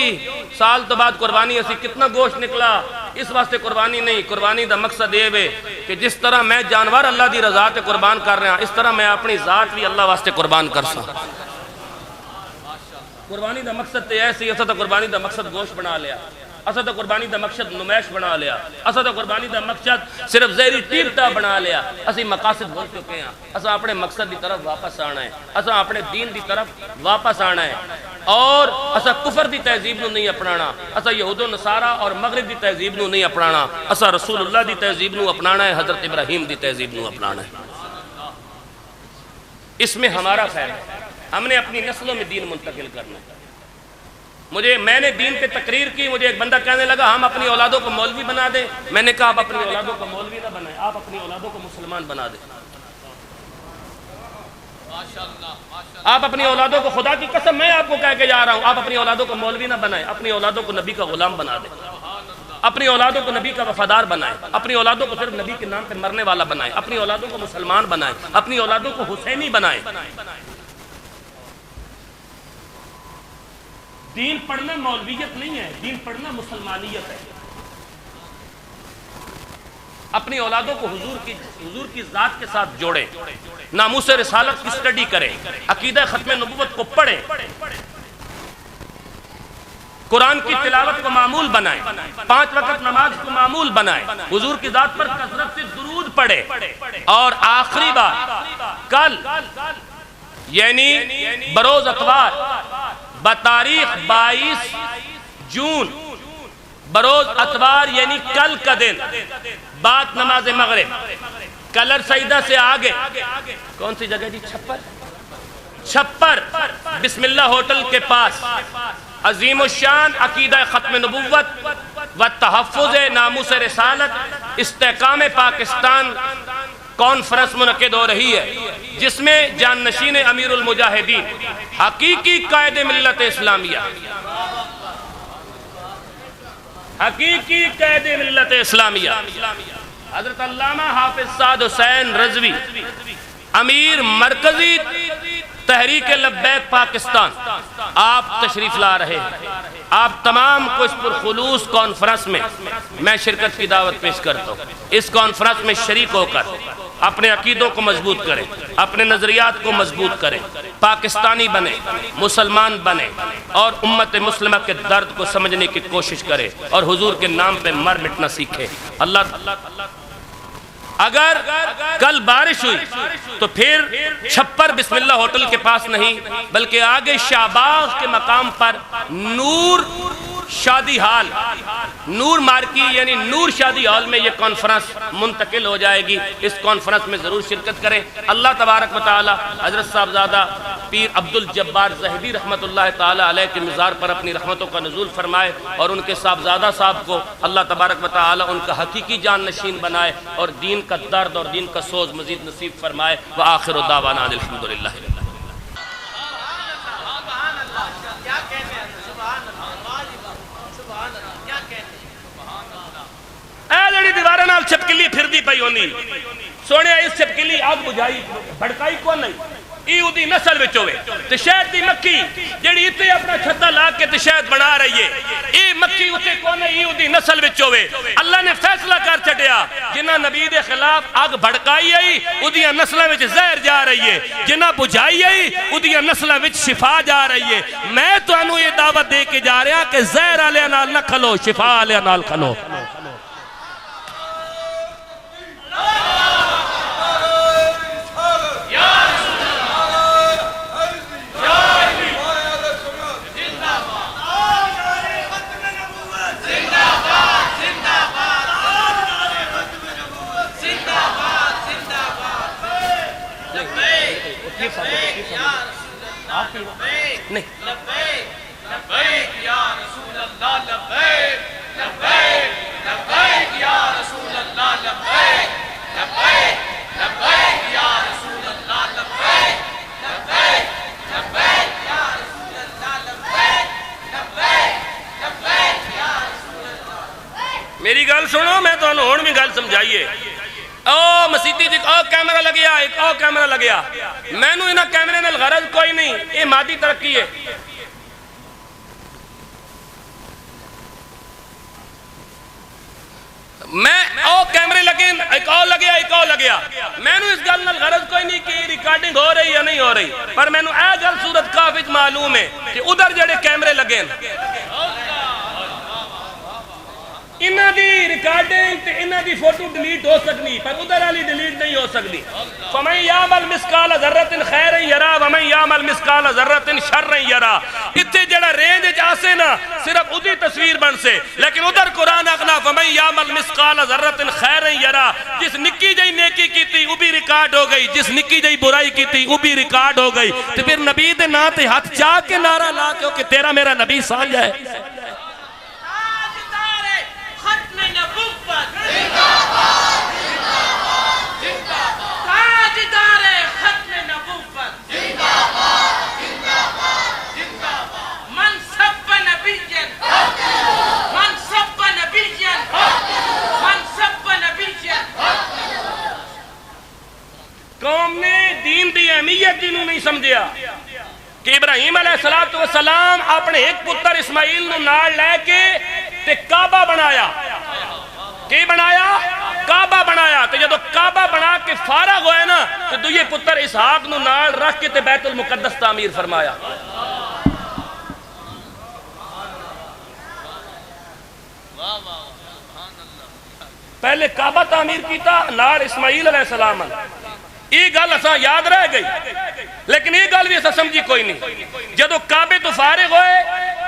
سال تو بعد قربانی اسی کتنا گوشت نکلا اس واسطے قربانی نہیں قربانی دا مقصد یہ ہے کہ جس طرح میں جانور اللہ دی رضا تے قربان کر رہا اس طرح میں اپنی ذات بھی اللہ واسطے قربان کر سا قربانی دا مقصد تے ایسی ایسا تو قربانی دا مقصد گوشت بنا لیا اسا تے قربانی دا مقصد نمائش بنا لیا، اسا تے قربانی دا مقصد صرف زہری ٹیپتا بنا لیا، اسی مقاصد بھول چکے ہیں، اسا اپنے مقصد دی طرف واپس آنا ہے، اسا اپنے دین دی طرف واپس آنا ہے، اور اسا کفر دی تہذیب نو نہیں اپنانا، اسا یہود و نصارہ اور مغرب دی تہذیب نو نہیں اپنانا، اسا رسول اللہ دی تہذیب نو اپنانا ہے، حضرت ابراہیم دی تہذیب نو اپنانا ہے۔ اس میں ہمارا خیر ہے، ہم نے اپنی نسلوں میں دین منتقل کرنا ہے۔ میں نے دین پہ تقریر کی، مجھے ایک بندہ کہنے لگا ہم اپنی اولادوں کو مولوی بنا دیں، میں نے کہا آپ اپنی اولادوں کو مولوی نہ بنائیں، آپ اپنی اولادوں کو مسلمان بنا دیں، آپ اپنی اولادوں کو، خدا کی قسم میں آپ کو کہہ کے جا رہا ہوں، آپ اپنی اولادوں کو مولوی نہ بنائیں، اپنی اولادوں کو نبی کا غلام بنا دیں، اپنی اولادوں کو نبی کا وفادار بنائیں، اپنی اولادوں کو صرف نبی کے نام پہ مرنے والا بنائیں، اپنی اولادوں کو مسلمان بنائیں، اپنی اولادوں کو حسینی بنائیں۔ دین پڑھنا مولویت نہیں ہے، دین پڑھنا مسلمانیت ہے۔ اپنی اولادوں کو حضور کی ذات کے ساتھ جوڑیں، ناموس رسالت کی سٹڈی کریں، عقیدہ ختم نبوت کو پڑھیں، قرآن کی تلاوت کو معمول بنائیں، 5 وقت نماز کو معمول بنائیں، حضور کی ذات پر کثرت سے درود پڑھیں، اور آخری بات کل یعنی بروز اتوار بتاریخ 22 جون بروز اتوار یعنی کل کا دن بعد نماز مغرب کلر سیدہ سے آگے کون سی جگہ جی؟ چھپر بسم اللہ ہوٹل کے پاس عظیم الشان عقیدہ ختم نبوت و تحفظ ناموس رسالت استحکام پاکستان کانفرنس منعقد ہو رہی ہے، جس میں جانشین امیر المجاہدین حقیقی قائد ملت اسلامیہ حضرت علامہ حافظ سعد حسین رضوی امیر مرکزی تحریک لبیک پاکستان آپ تشریف لا رہے ہیں۔ آپ تمام کو اس پرخلوص کانفرنس میں شرکت کی دعوت پیش کرتا ہوں۔ اس کانفرنس میں شریک ہو کر اپنے عقیدوں کو مضبوط کریں، اپنے نظریات کو مضبوط کریں، پاکستانی بنیں، مسلمان بنیں، اور امت مسلمہ کے درد کو سمجھنے کی کوشش کریں، اور حضور کے نام پہ مر مٹنا سیکھیں۔ اگر کل بارش ہوئی تو پھر چھپر بسم اللہ ہوٹل کے پاس نہیں بلکہ آگے شاہباغ کے مقام پر نور شادی ہال، نور مارکی یعنی نور شادی ہال میں یہ کانفرنس منتقل ہو جائے گی۔ اس کانفرنس میں ضرور شرکت کریں۔ اللہ تبارک و تعالی حضرت صاحبزادہ پیر عبدالجبار زہبی رحمت اللہ تعالی علیہ کے مزار پر اپنی رحمتوں کا نزول فرمائے، اور ان کے صاحبزادہ صاحب کو اللہ تبارک و تعالی ان کا حقیقی جان نشین بنائے، اور دین کا درد اور دین کا سوز مزید نصیب فرمائے۔ وآخر دعوانا الحمدللہ۔ دیوارے نال چھپکلی پھر دی پئی ہونی سونے اس چھپکلی آگ بجھائی بھڑکائی کون نہیں ایو دی نسل وچ ہوئے تے شہد دی مکھی جیڑی اتے اپنا چھتا لا کے تے شہد بنا رہی ہے، ای مکھی اتے کون ایو دی نسل وچ ہوئے۔ اللہ نے فیصلہ کر چھڈیا جنہ نبی دے خلاف آگ بھڑکائی آئی اودیاں نسلاں وچ زہر جا رہی ہے، جنہ بجھائی آئی اودیاں نسلاں وچ شفا جا رہی ہے۔ میں تانوں یہ دعوت دے کے جا رہا کہ زہر والے نال نہ کھلو، شفا والے نال کھلو۔ میری گل سنو، میں تو ہون بھی گل سمجھائیے۔ او مسیتی دی او کیمرہ لگیا، ایک او کیمرہ لگیا، میں نو انہا کیمرے نال غرض کوئی نہیں، یہ مادی ترقی ہے۔ میں او کیمرے لگے، ایک او لگیا، ایک او لگیا، میں نو اس گل نال غرض کوئی نہیں کہ ریکارڈنگ ہو رہی یا نہیں ہو رہی، پر میں نو اے گل صورت کافی معلوم ہے کہ ادھر جڑے کیمرے لگے انہاں دی ریکارڈنگ تے انہاں دی فوٹو ڈیلیٹ ہو سکنی پر ادھر والی ڈیلیٹ نہیں ہو سکتی. فمن یعمل مثقال ذرۃ خیرا یرا ومن یعمل مثقال ذرۃ شرا یرا. اتنے جڑا رینج وچ آسے نا صرف ادھی تصویر بن سے, لیکن ادھر قرآن آخنا فمن یعمل مثقال ذرۃ خیرا یرا. جس نکی جئی نیکی کیتی وہ بھی ریکارڈ ہو گئی, جس نکی جئی برائی کیتی وہ بھی ریکارڈ ہو گئی. تو پھر نبی دے نا تے ہاتھ چاہ کے نعرہ لا کے کہ تیرا میرا نبی سال جائے. قوم نے دین دی اہمیت جنہوں نہیں سمجھیا کہ ابراہیم علیہ السلام اپنے ایک پتر اسماعیل نو نال لے کے تے کعبہ بنایا. کی بنایا؟ کعبہ بنایا. تو جدو کعبہ بنا کے فارغ ہوئے نا تو دوئے پتر اسحاق نو نال رکھ کے تے بیت المقدس تعمیر فرمایا. پہلے کعبہ تعمیر کیتا نال اسماعیل علیہ السلام. یہ گل اساں یاد رہ گئی, لیکن یہ گل بھی اساں سمجھی کوئی نہیں. جدو کعبے تو فارغ ہوئے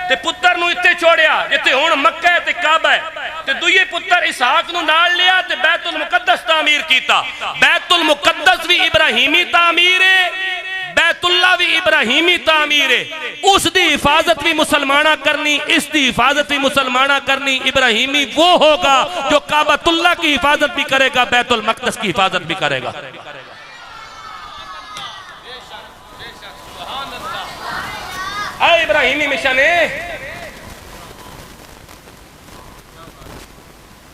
تے پتر نو اتے چھوڑیا جتے ہون مکہ تے کعبہ ہے, تے دوئے پتر اسحاق نو نال لیا تے بیت المقدس تعمیر کیتا. بیت المقدس بھی ابراہیمی تعمیر ہے, بیت اللہ بھی ابراہیمی تعمیر ہے. اس دی حفاظت بھی مسلمانہ کرنی, اس دی حفاظت بھی مسلمانہ کرنی. ابراہیمی وہ ہوگا جو کعبۃ اللہ کی حفاظت بھی کرے گا, بیت المقدس کی حفاظت بھی کرے گا. اے ابراہیمی مشن ہے.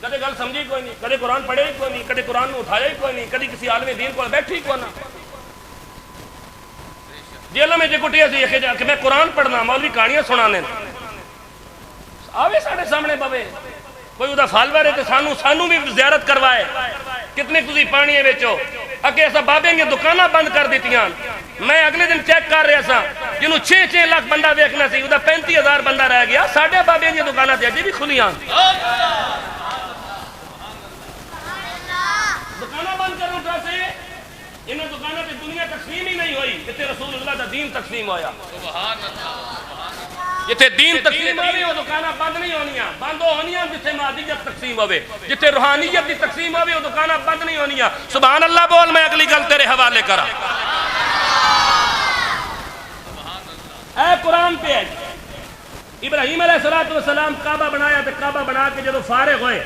کدے گل سمجھی کوئی نہیں, کدے قرآن پڑھے ہی کوئی نہیں, کدے قرآن کو اٹھایا ہی کوئی نہیں, کدے کسی عالم دین کو بیٹھی ہی کوئی نہ. جیلہ میں جے کٹیا سی کہ میں قرآن پڑھنا, مولوی کہانیاں سنانے آوے ساڑھے سامنے بوے کوئی ادھا فالور ہے تو سانو بھی زیارت کروائے. کتنے تُسی پانی ہے بیچو اکے ایسا بابیں گے دکانہ بند کر دیتیاں. میں اگلے دن چیک کر رہا سا جنہوں 6 لاکھ بندہ دیکھنا سی ادھا 35,000 بندہ رہ گیا. ساڑھے بابیں گے دکانہ تھے اجے بھی کھلیاں. دکانہ بند کروں کہا سے انہیں دکانہ تے دنیا تقسیم ہی نہیں ہوئی جتے رسول اللہ دا دین تقسیم ہویا. جتے دین تقسیم ہوئی وہ دکانہ بند نہیں ہونیاں. بند ہونیاں جتے مادیت تقسیم ہوئے, جتے روحانیت دی تقسیم ہوئی وہ دکانہ بند نہیں ہونیاں. سبحان اللہ بول, میں اگلی گل تیرے حوالے کرا. اے قرآن پہ ہے ابراہیم علیہ السلام کعبہ بنایا تے کعبہ بنا کے جدو فارغ ہوئے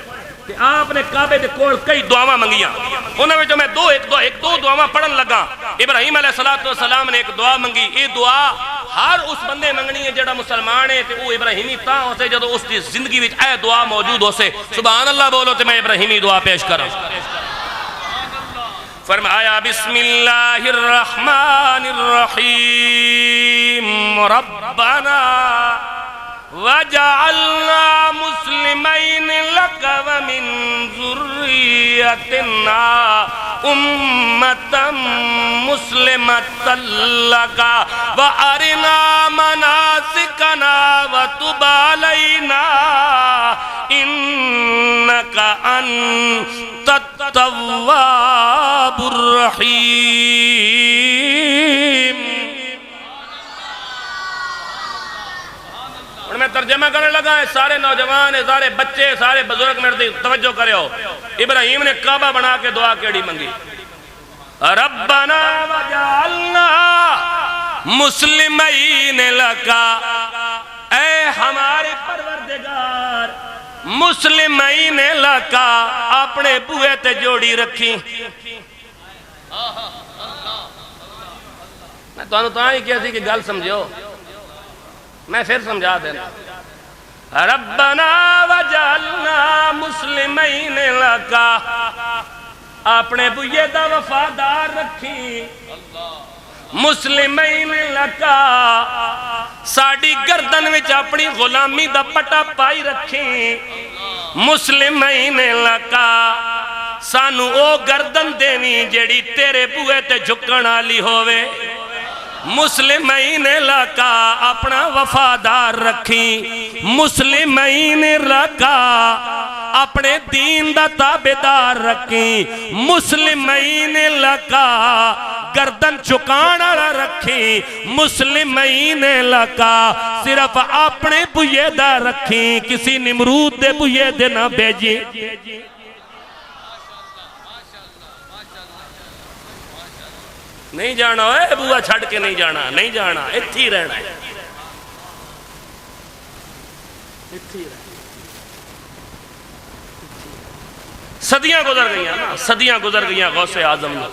کہ آپ نے کعبے دے کول کئی دعاواں منگیاں. انہوں میں جو میں ایک دو دعاواں پڑھن لگا. ابراہیم علیہ السلام نے ایک دعا منگی. یہ دعا ہر اس بندے منگنی ہے جڑا مسلمان ہے تے وہ ابراہیمی تاں ہو سے جدو اس دی زندگی وچ اے دعا موجود ہو سے. سبحان اللہ بولو تے میں ابراہیمی دعا پیش کروں. فرمایا بسم اللہ الرحمن الرحیم ربنا وَجَعَلْنَا مُسْلِمَيْنِ لَكَ وَمِن ذُرِّيَّتِنَا أُمَّةً مُسْلِمَةً لَكَ وَأَرِنَا مَنَاسِكَنَا وَتُبْ عَلَيْنَا إِنَّكَ أَنْتَ التَّوَّابُ الرَّحِيمُ. میں ترجمہ کرنے لگا ہے. سارے نوجوان, سارے بچے, سارے بزرگ میرے توجہ کرے ہو. ابراہیم نے کعبہ بنا کے دعا کیڑی منگی, ربنا وجعلنا مسلمین لکا, اے ہمارے پروردگار مسلمین لکا, اپنے بوئے تے جوڑی رکھی. میں تو انہوں ہی کیا سی کہ گل سمجھو, میں پھر سمجھا دینا. ربنا وجعلنا مسلمین لکا, اپنے بوئے دا وفادار رکھی. مسلمین لکا, ساڑی گردن وچ اپنی غلامی دا پٹا پائی رکھی. مسلمین لکا, سانو او گردن دینی جیڑی تیرے بوئے تے جھکنا لی ہوئے. مسلمین لکا, اپنا وفادار رکھی. مسلمین لکا, اپنے دین دا تابدار رکھی مسلمین لکا گردن چکانا رکھی مسلمین لکا صرف اپنے بوئے دا رکھی کسی نمرود دے بوئے دے نہ بیجی نہیں جانا ہے بوہ چھڑ کے نہیں جانا نہیں جانا اتھی رہنا ہے صدیاں گزر گئیاں نا صدیاں گزر گئیاں غوث اعظم نے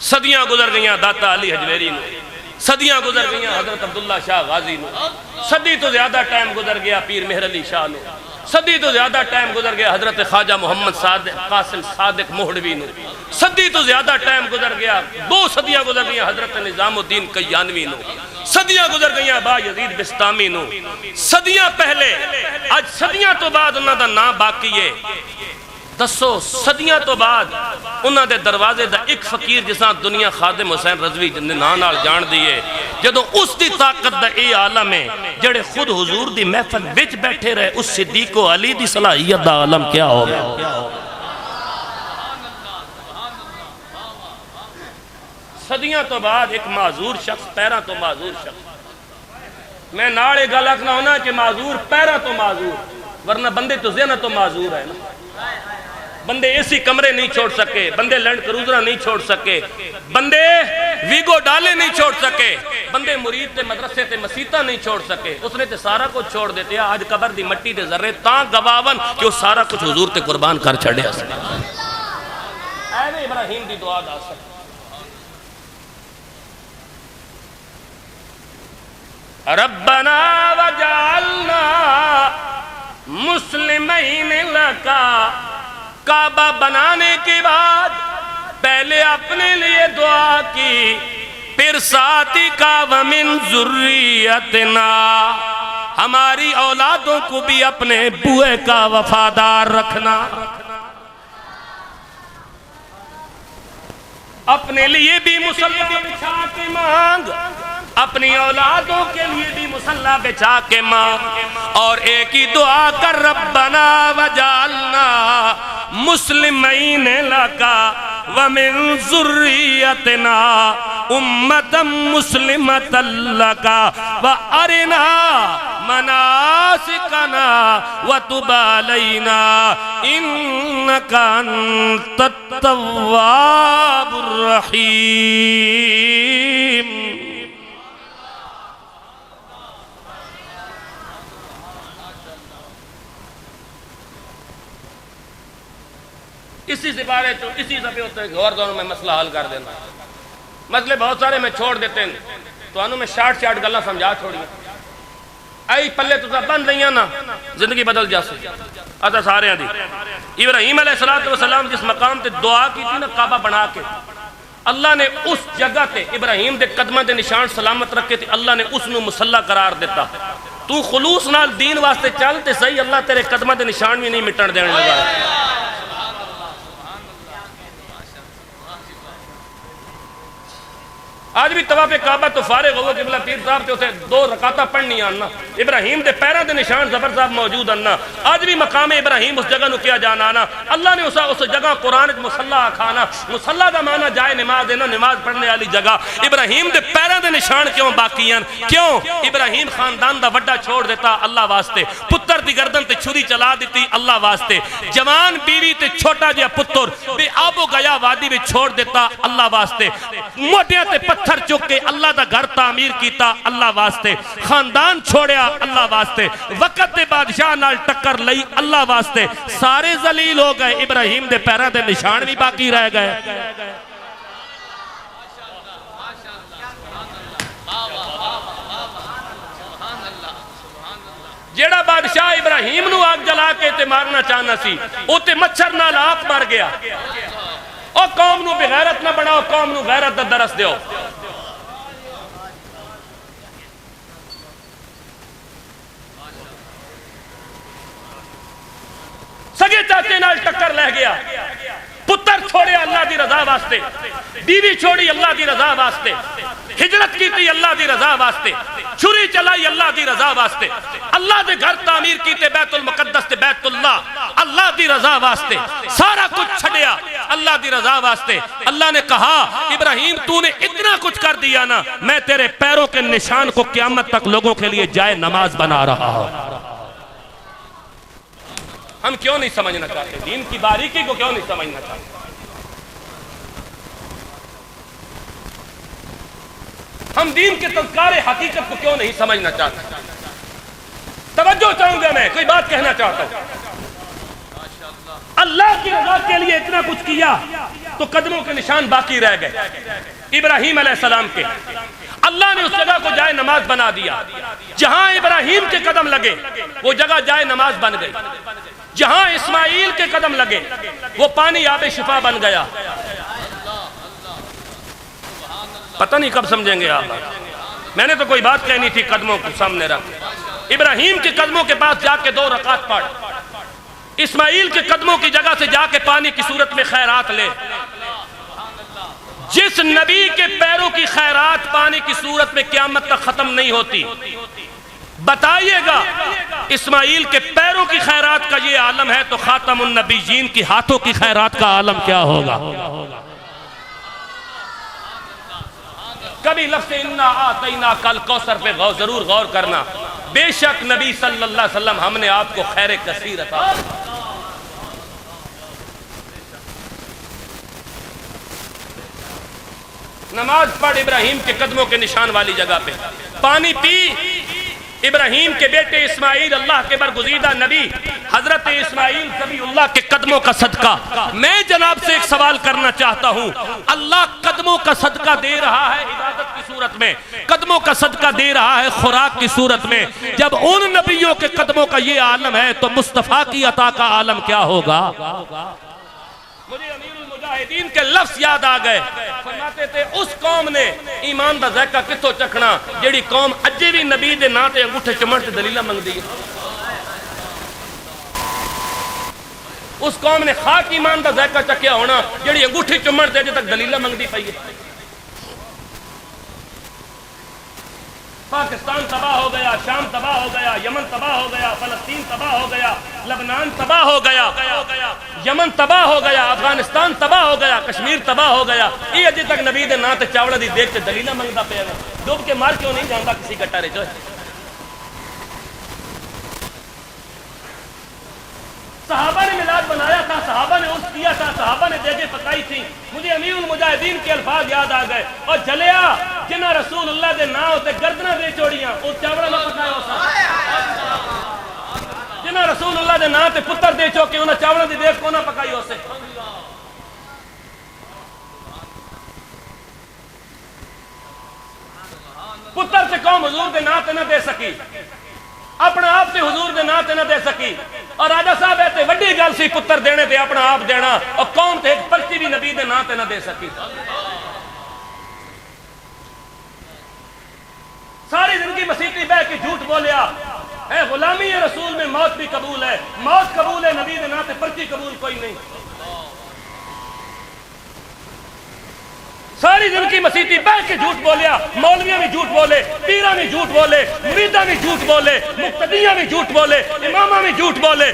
صدیاں گزر گئیاں داتا علی حجویری نے صدیاں گزر گئیاں حضرت عبداللہ شاہ غازی نے صدی تو زیادہ ٹائم گزر گیا پیر مہر علی شاہ نے صدی تو زیادہ ٹائم گزر گیا حضرت خواجہ محمد قاسم صادق مہدوی نے صدی تو زیادہ ٹائم گزر گیا 2 صدیاں گزر گئیاں حضرت نظام الدین قیانوی نے صدیاں گزر گئیاں با یزید بستامی نے صدیاں پہلے آج صدیاں تو بعد انہاں دا نام باقی ہے دسو صدیاں تو بعد انہاں دے دروازے دا ایک فقیر جساں دنیا خادم حسین رضوی جنہیں نال جان دیئے جدو اس دی طاقت دا اے عالم ہے جڑے خود حضور دی محفل وچ بیٹھے رہے اس صدیق و علی دی صلاحیت دا عالم کیا ہوگا صدیاں تو بعد ایک معذور شخص پیرا تو معذور شخص میں ناڑے گا لکھنا ہونا کہ معذور پیرا تو معذور ورنہ بندے تو ذہنہ تو معذور ہے نا بندے ایسی کمرے نہیں چھوڑ سکے بندے لینڈ کروزرہ نہیں چھوڑ سکے بندے ویگو ڈالے نہیں چھوڑ سکے بندے مرید تے مدرسے تے مسیطہ نہیں چھوڑ سکے اس نے تے سارا کچھ چھوڑ دیتے ہیں آج قبر دی مٹی دے ذرے تاں گواون کہ وہ سارا کچھ حضور تے قربان کر چھڑے اسے اے ابراہیم دی دعا دا سکتے ربنا وجعلنا مسلمین لکا کعبہ بنانے کے بعد پہلے اپنے لیے دعا کی پھر ساتھی کا ومن ذریتنا ہماری اولادوں کو بھی اپنے بوئے کا وفادار رکھنا اپنے لیے بھی مصلی بچھا کے مانگ اپنی اولادوں کے لیے بھی مصلی بچھا کے مانگ اور ایک ہی دعا کر ربنا وجعلنا مسلمین لکا ومن ذریتنا امتا مسلمتا لکا وارنا مناسکنا وتب علینا انکا انت التواب الرحیم اسی سپارے تو اسی سبھی ہوتے ہیں غور دونوں میں مسئلہ حل کر دینا مسئلے بہت سارے میں چھوڑ دیتے ہیں تو انہوں میں شارٹ گلہ سمجھا چھوڑی آئی پلے تو سب بند نہیں نا زندگی بدل جا سکتی آتا سارے ہیں دی ابراہیم علیہ السلام جس مقام تے دعا کی تھی نا کعبہ بنا کے اللہ نے اس جگہ تے ابراہیم دے قدمہ دے نشان سلامت رکھے تھے اللہ نے اس نو مسلح قرار دیتا تو خلوص نال دین واسطے چلتے صحیح اللہ تیرے قدمہ دے نشان بھی نہیں مٹن دینے لگا آج بھی طواف کعبہ تو فارغ ہوا قبلہ پیر صاحب تے اسے 2 رکعتاں پڑھنی آنا ابراہیم دے پیرہ دے نشان زفر صاحب موجود آنا آج بھی مقام ابراہیم اس جگہ نو کیا جانا آنا اللہ نے اس جگہ قرآن مصلی آکھانا مصلی دا معنی جائے نماز دینا نماز پڑھنے والی جگہ ابراہیم دے پیرہ دے نشان کیوں باقی ہیں کیوں ابراہیم خاندان دا وڈا چھوڑ دیتا اللہ واسطے پتر دی گردن تے چھری چلا دیتی اللہ واسطے جوان بیوی تے چھوٹا جیا پتر بے آب و گیا وادی میں چھوڑ دیتا اللہ واسطے موٹیاں تے پتھر چک کے اللہ دا گھر تعمیر کیتا اللہ واسطے خاندان چھوڑیا اللہ واسطے وقت دے بادشاہ نال ٹکر لئی اللہ واسطے سارے ذلیل ہو گئے ابراہیم دے پیرہ دے نشان بھی باقی رہ گئے جیڑا بادشاہ ابراہیم نو آگ جلا کے تے مارنا چاہنا سی او تے مچھر نال آپ مر گیا او قوم نو بغیرت نہ بناؤ قوم نو غیرت دا درس دیو سگے چاچے نال ٹکر لہ گیا پتر چھوڑے اللہ دی رضا واسطے بیوی چھوڑی اللہ دی رضا واسطے ہجرت کی تھی اللہ دی رضا واسطے چھری چلائی اللہ دی رضا واسطے، اللہ دے گھر تعمیر کیتے بیت المقدس تے بیت اللہ اللہ دی رضا واسطے، سارا کچھ چھڑیا اللہ دی رضا واسطے۔ اللہ نے کہا ابراہیم تو نے اتنا کچھ کر دیا نا، میں تیرے پیروں کے نشان کو قیامت تک لوگوں کے لیے جائے نماز بنا رہا ہوں۔ ہم کیوں نہیں سمجھنا چاہتے؟ دین کی باریکی کو کیوں نہیں سمجھنا چاہتے؟ ہم دین کے تذکار حقیقت کو کیوں نہیں سمجھنا چاہتے؟ توجہ چاہوں گا، میں کوئی بات کہنا چاہتا ہوں۔ اللہ کی رضا کے لیے اتنا کچھ کیا تو قدموں کے نشان باقی رہ گئے ابراہیم علیہ السلام کے۔ اللہ نے اس جگہ کو جائے نماز بنا دیا، جہاں ابراہیم کے قدم لگے وہ جگہ جائے نماز بن گئی، جہاں اسماعیل کے قدم لگے وہ پانی آب شفا بن گیا۔ پتہ نہیں کب سمجھیں گے آپ، میں نے تو کوئی بات کہنی تھی، قدموں کو سامنے رکھ۔ ابراہیم کے قدموں کے پاس جا کے 2 رکعت پڑھ، اسماعیل کے قدموں کی جگہ سے جا کے پانی کی صورت میں خیرات لے۔ جس نبی کے پیروں کی خیرات پانی کی صورت میں قیامت تک ختم نہیں ہوتی، بتائیے گا اسماعیل کے پیروں کی خیرات کا یہ عالم ہے تو خاتم النبیین کی ہاتھوں کی خیرات کا عالم کیا ہوگا؟ کبھی لفظ انا آتیناک الکوثر پہ ضرور غور کرنا۔ بے شک نبی صلی اللہ علیہ وسلم ہم نے آپ کو خیر کثیر عطا فرمایا۔ نماز پڑھ ابراہیم کے قدموں کے نشان والی جگہ پہ، پانی پی ابراہیم کے بیٹے اسماعیل اللہ کے برگزیدہ نبی حضرت اسماعیل ذبیح اللہ کے قدموں کا صدقہ۔ میں جناب سے ایک سوال کرنا چاہتا ہوں، اللہ قدموں کا صدقہ دے رہا ہے عبادت کی صورت میں، قدموں کا صدقہ دے رہا ہے خوراک کی صورت میں، جب ان نبیوں کے قدموں کا یہ عالم ہے تو مصطفیٰ کی عطا کا عالم کیا ہوگا؟ مجھے امیر المجاہدین کے لفظ یاد آ گئے، فرماتے تھے اس قوم نے ایمان دا ذائقہ کتوں چکھنا جیڑی قوم اجے بھی نبی دے نا تے انگوٹھے چمڑ تے دلیلہ منگ دی۔ اس قوم نے خاک ایمان دا ذائقہ چکھیا ہونا جیڑی انگوٹھی چمڑ تے اجے تک دلیلہ منگ دی پئی ہے۔ پاکستان تباہ ہو گیا، شام تباہ ہو گیا، یمن تباہ ہو گیا، فلسطین تباہ ہو گیا، لبنان تباہ ہو گیا، یمن تباہ ہو گیا، افغانستان تباہ ہو گیا، کشمیر تباہ ہو گیا۔ یہ اجے تک نبی دے نا تے چاوڑا دی دیکھ تے دلیلہ منگدا پیا ہے۔ ڈوب کے مار کیوں نہیں جاندا کسی گٹارے چ؟ صحابہ نے میلاد بنایا تھا، صحابہ نے عرس کیا تھا، صحابہ نے دیگیں پکائی تھی۔ مجھے امیر المجاہدین کے الفاظ یاد آ گئے، اور جلیا جنہ رسول اللہ دے نا ہوتے گردنہ دے چوڑیاں اس چاوڑا نہ پکایا ہوتا، جنہ رسول اللہ دے نا تے پتر دے چوکے انہاں چاوڑا دی دیکھ کو نہ پکائی ہو سے۔ پتر سے قوم حضور دے نا تے نہ دے سکی، اپنا آپ سے حضور دے نا تے نہ دے سکی، اور راجہ صاحب ایتے وڈی گل سی پتر دینے تے اپنا آپ دینا، اور قوم تے ایک پرچی بھی نبی دے نا تے نہ دے سکی۔ ساری زندگی مسیحی بہ کے جھوٹ بولیا، اے غلامی رسول میں موت بھی قبول ہے، موت قبول ہے، نبی دے نا تے پرچی قبول کوئی نہیں۔ ساری زندگی مسیحی بہ کے جھوٹ بولیا، مولویاں بھی جھوٹ بولے، پیراں بھی جھوٹ بولے، مریداں بھی جھوٹ بولے، مقتدیاں بھی جھوٹ بولے، اماماں بھی جھوٹ بولے،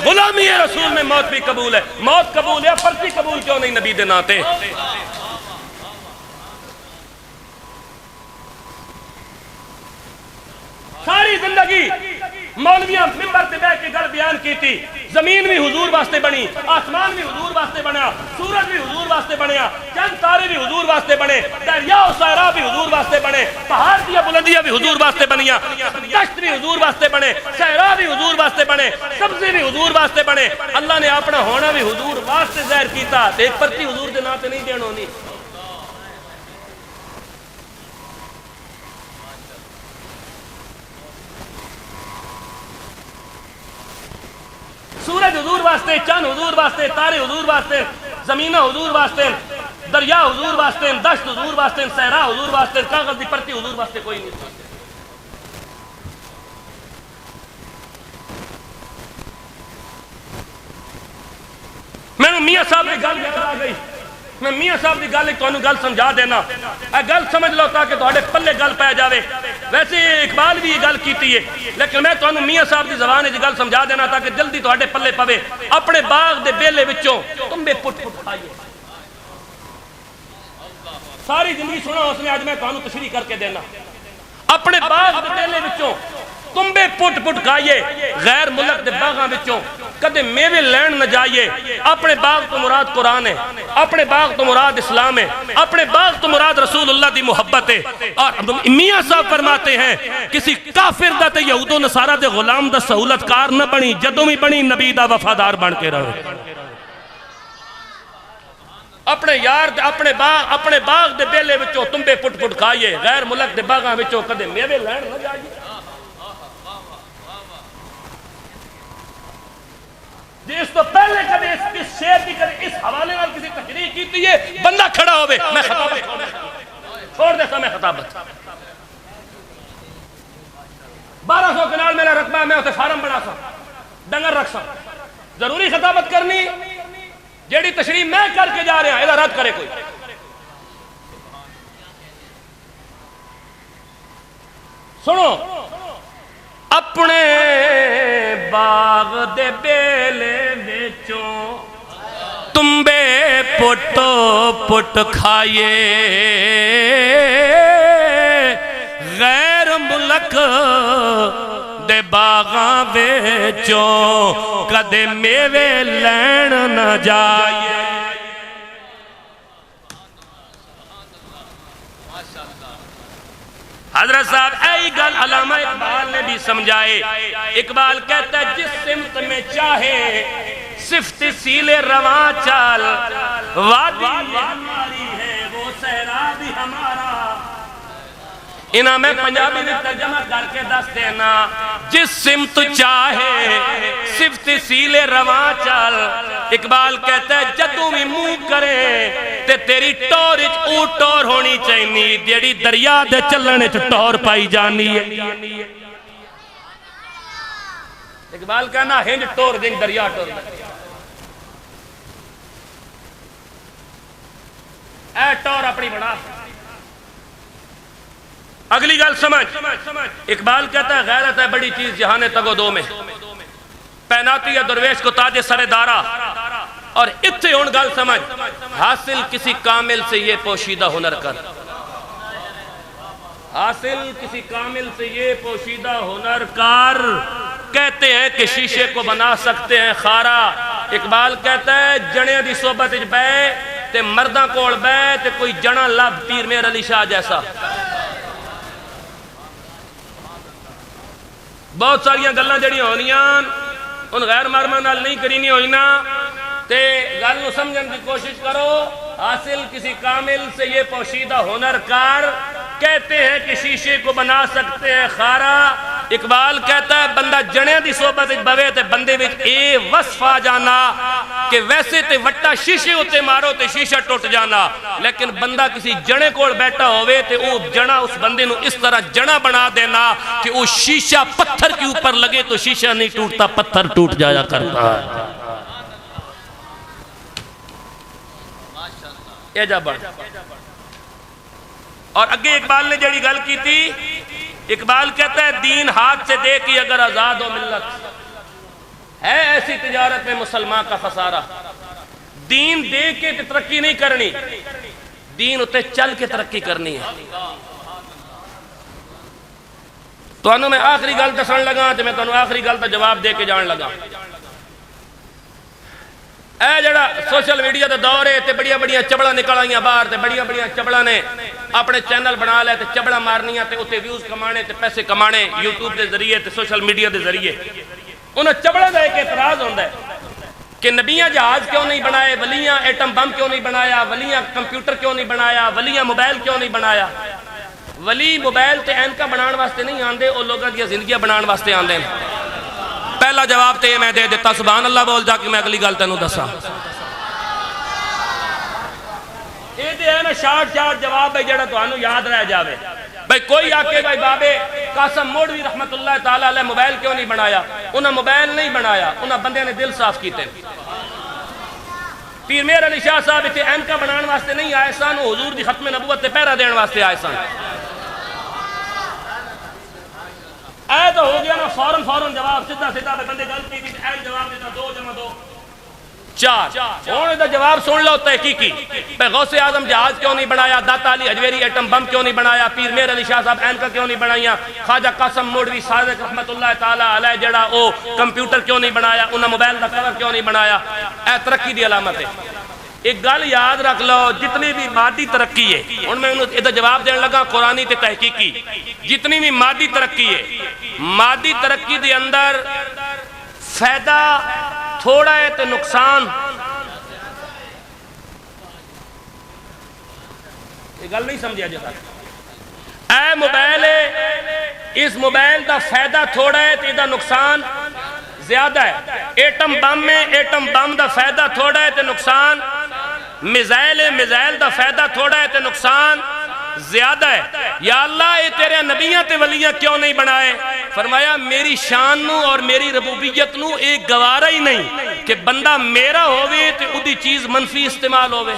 غلامی رسول میں موت بھی قبول ہے۔ موت قبول ہے، پرچی قبول کیوں نہیں نبی دے ناتے؟ ساری زندگی مولویاں ممبر تے بیٹھ کے گل بیان کی تھی، زمین بھی حضور واسطے بنی، آسمان بھی حضور واسطے بنا، سورج بھی حضور واسطے بنیا، چند تارے بھی حضور واسطے بنے، دریا و صحرا بھی حضور واسطے بنے، پہاڑ دیا بلندیاں بھی حضور واسطے بنیاں، دشت بھی حضور واسطے بنے، صحرا بھی حضور واسطے بنے، سبزے بھی حضور واسطے بنے۔ اللہ نے اپنا ہونا بھی حضور واسطے ظاہر کیتا، ایک پرچی حضور دے نا تے نہیں دین ہونی۔ سورج حضور واسطے، چند حضور واسطے، تارے حضور واسطے، زمینہ حضور واسطے، دریا حضور واسطے، دشت حضور واسطے، صحرا حضور واسطے، کاغذ دی پرچی حضور واسطے کوئی نہیں۔ میں نے میاں صاحب نے گل یاد آ گئی، میں میاں صاحب دی گل تانوں گل سمجھا دینا، اے گل سمجھ لو تاکہ تہاڈے پلے گل پے جاوے۔ ویسے اقبال بھی یہ گل کیتی ہے، لیکن میں تانوں میاں صاحب دی زبان وچ گل سمجھا دینا تاکہ جلدی تہاڈے پلے پوے۔ اپنے باغ دے بیلے وچوں تمبے پٹ پٹ کھائیے۔ ساری زندگی سنا اس نے، اج میں تانوں تشریح کر کے دینا۔ اپنے باغ دے بیلے وچوں تمبے پٹ پٹ کھائیے، غیر ملک دے باغاں وچوں کدے میوے لین نہ جائیے۔ اپنے باغ تو مراد قرآن ہے، اپنے باغ تو مراد اسلام ہے، اپنے باغ تو مراد رسول اللہ دی محبت ہے۔ اور میاں صاحب فرماتے ہیں کسی کافر دا تے یہود و نصارہ دے غلام دا سہولت کار نہ بنی، جدوں بھی بنی نبی دا وفادار بن کے رہے۔ اپنے یار دے اپنے باغ دے بیلے وچوں تمبے پٹ پٹ کھائیے، غیر ملک دے باغاں وچوں کدے میوے لین نہ جائیے۔ جس تو پہلے کبھی اس شعر کی کبھی اس حوالے نال کسی تقریر کیتی ہے، بندہ کھڑا ہوئے میں خطابت چھوڑ دیتا، میں خطابت 1200 کنال میرا رقبہ ہے، میں اسے فارم بنا سا ڈنگر رکھ سا، ضروری خطابت کرنی جیڑی تشریح میں کر کے جا رہا ہوں یہ رد کرے کوئی۔ سنو، اپنے باغ دے بیلے وچوں تمبے پٹ پٹ کھائیے، غیر ملک دے باغاں وچوں کدے میوے لین نہ جائیے۔ حضرت صاحب ایک گل علامہ اقبال نے بھی سمجھائے۔ اقبال کہتا ہے جس سمت میں چاہے صفت سیل رواں چال، وادی ہماری ہے وہ صحرا بھی ہمارا۔ انہاں میں پنجابی میں ترجمہ کر کے دس دینا، جس سمت چاہے صفت سیل رواں چال۔ اقبال کہتا ہے جدوں بھی منہ کرے تے تیری ٹور اچ او ٹور ہونی چاہیے جیڑی دریا دے چلنے چ ٹور پائی جانی ہے۔ اقبال کہنا ہنج ٹور دن دریا ٹور، اے ٹور اپنی بنا۔ اگلی گل سمجھ، اقبال کہتا ہے غیرت ہے بڑی چیز جہانے تگو دو میں، پہناتی ہے درویش کو تاج سر دارا۔ اور اتھے ان گل سمجھ، حاصل کسی کامل سے یہ پوشیدہ ہنر کر، حاصل کسی کامل سے یہ پوشیدہ ہنر کار۔ کہتے ہیں کہ شیشے کو بنا سکتے ہیں خارا۔ اقبال کہتا ہے جنے دی صحبت اچ بے تے مرداں کول بے تے کوئی جنا لب پیر میر علی شاہ جیسا۔ بہت ساریاں گلاں جڑیاں ہونیاں ان غیر مرمہ نال نہیں کرینی ہوئینا، تے گل نو سمجھن کی کوشش کرو۔ حاصل کسی کامل سے یہ پوشیدہ ہنر کار، کہتے ہیں کہ شیشے کو بنا سکتے ہیں خارا۔ اقبال کہتا ہے بندہ جنے دی صحبت بوے تے بندے وچ اے وصف آ جانا کہ ویسے تے وٹا شیشے ہوتے مارو تے شیشہ ٹوٹ جانا، لیکن بندہ کسی جنے کوڑ بیٹھا ہوئے تے وہ جنا اس بندے نو اس طرح جنا بنا دینا کہ وہ شیشہ پتھر کے اوپر لگے تو شیشہ نہیں ٹوٹتا، پتھر ٹوٹ جایا کرتا ہے۔ اے جا بڑھ۔ اور اگے اقبال نے جڑی گل کی تھی، اقبال کہتا ہے دین ہاتھ سے دے کی اگر آزاد و ملت ہے ایسی تجارت میں مسلمان کا خسارہ۔ دین دے کے ترقی نہیں کرنی، دین اتے چل کے ترقی کرنی ہے۔ تو انہوں میں آخری گل دسن لگا تو میں تو آخری گل تا جواب دے کے جان لگا۔ اے جڑا سوشل میڈیا دا دور ہے تے بڑیاں بڑیاں چبڑا نکل آئیاں باہر تے بڑیاں بڑیاں چبڑا نے اپنے چینل بنا لے تے چبڑا مارنیاں تے اتے ویوز کمانے تے پیسے کمانے یوٹیوب دے ذریعے تے سوشل میڈیا دے ذریعے۔ انہوں چبڑا دا ایک اعتراض ہوندہ ہے کہ نبیاں جہاز کیوں نہیں بنائے، ولیاں ایٹم بم کیوں نہیں بنایا، ولیاں کمپیوٹر کیوں نہیں بنایا، ولیاں موبائل کیوں نہیں بنایا۔ ولی موبائل تے اینکا بنان واسطے نہیں آندے، او لوگاں دیا زندگیاں بنان واسطے آندے ہیں۔ پہلا جواب تے میں دے دیتا، سبحان اللہ بول جا کہ میں اگلی گل تینوں دسا۔ یہ دے ہے نا شارٹ جواب ہے جڑا تو آنو یاد رہ جاوے۔ بھئی کوئی آکے بھئی بابے قاسم موڑوی رحمت اللہ تعالیٰ علیہ موبائل کیوں نہیں بنایا؟ انہاں موبائل نہیں بنایا، انہاں بندے نے دل صاف کیتے۔ پیر میر علی شاہ صاحب اتنے اینکا بنان واسطے نہیں آئے سن، حضور دی ختم نبوت تے پہرا دین واسطے آئے سن۔ اے تو ہو گیا نا فوراً جواب، سیدھا پہ بندے غلطی دی اے جواب دیتا 2 + 2 4۔ ہوں دا جواب سن لو تحقیقی، پہ غوث اعظم جہاز کیوں نہیں بنایا، داتا علی حجویری ایٹم بم کیوں نہیں بنایا، پیر میر علی شاہ صاحب اینکا کیوں نہیں بنایا، خواجہ قاسم موڑوی صادق رحمت اللہ تعالی علیہ جڑا او کمپیوٹر کیوں نہیں بنایا، انہاں موبائل دا کور کیوں نہیں بنایا۔ اے ترقی دی علامت ہے۔ ایک گل یاد رکھ لو، جتنی بھی مادی ترقی ہے، ہن میں انہوں ادھر جواب دین لگا قرآنی تے تحقیقی، جتنی بھی مادی ترقی ہے، مادی ترقی دے اندر فائدہ تھوڑا ہے تے نقصان، یہ گل نہیں سمجھا جاتا۔ اے موبائل ہے، اس موبائل دا فائدہ تھوڑا ہے تے دا نقصان زیادہ ہے۔ ایٹم بم میں ایٹم بم دا فائدہ تھوڑا ہے تے نقصان میزائل ہے، میزائل دا فائدہ تھوڑا ہے تے نقصان زیادہ ہے۔ یا اللہ اے تیرے نبیاں تے ولیاں کیوں نہیں بنائے؟ فرمایا میری شان نو اور میری ربوبیت نو ایک گوارا ہی نہیں کہ بندہ میرا ہوئے تے ادھی چیز منفی استعمال ہوئے۔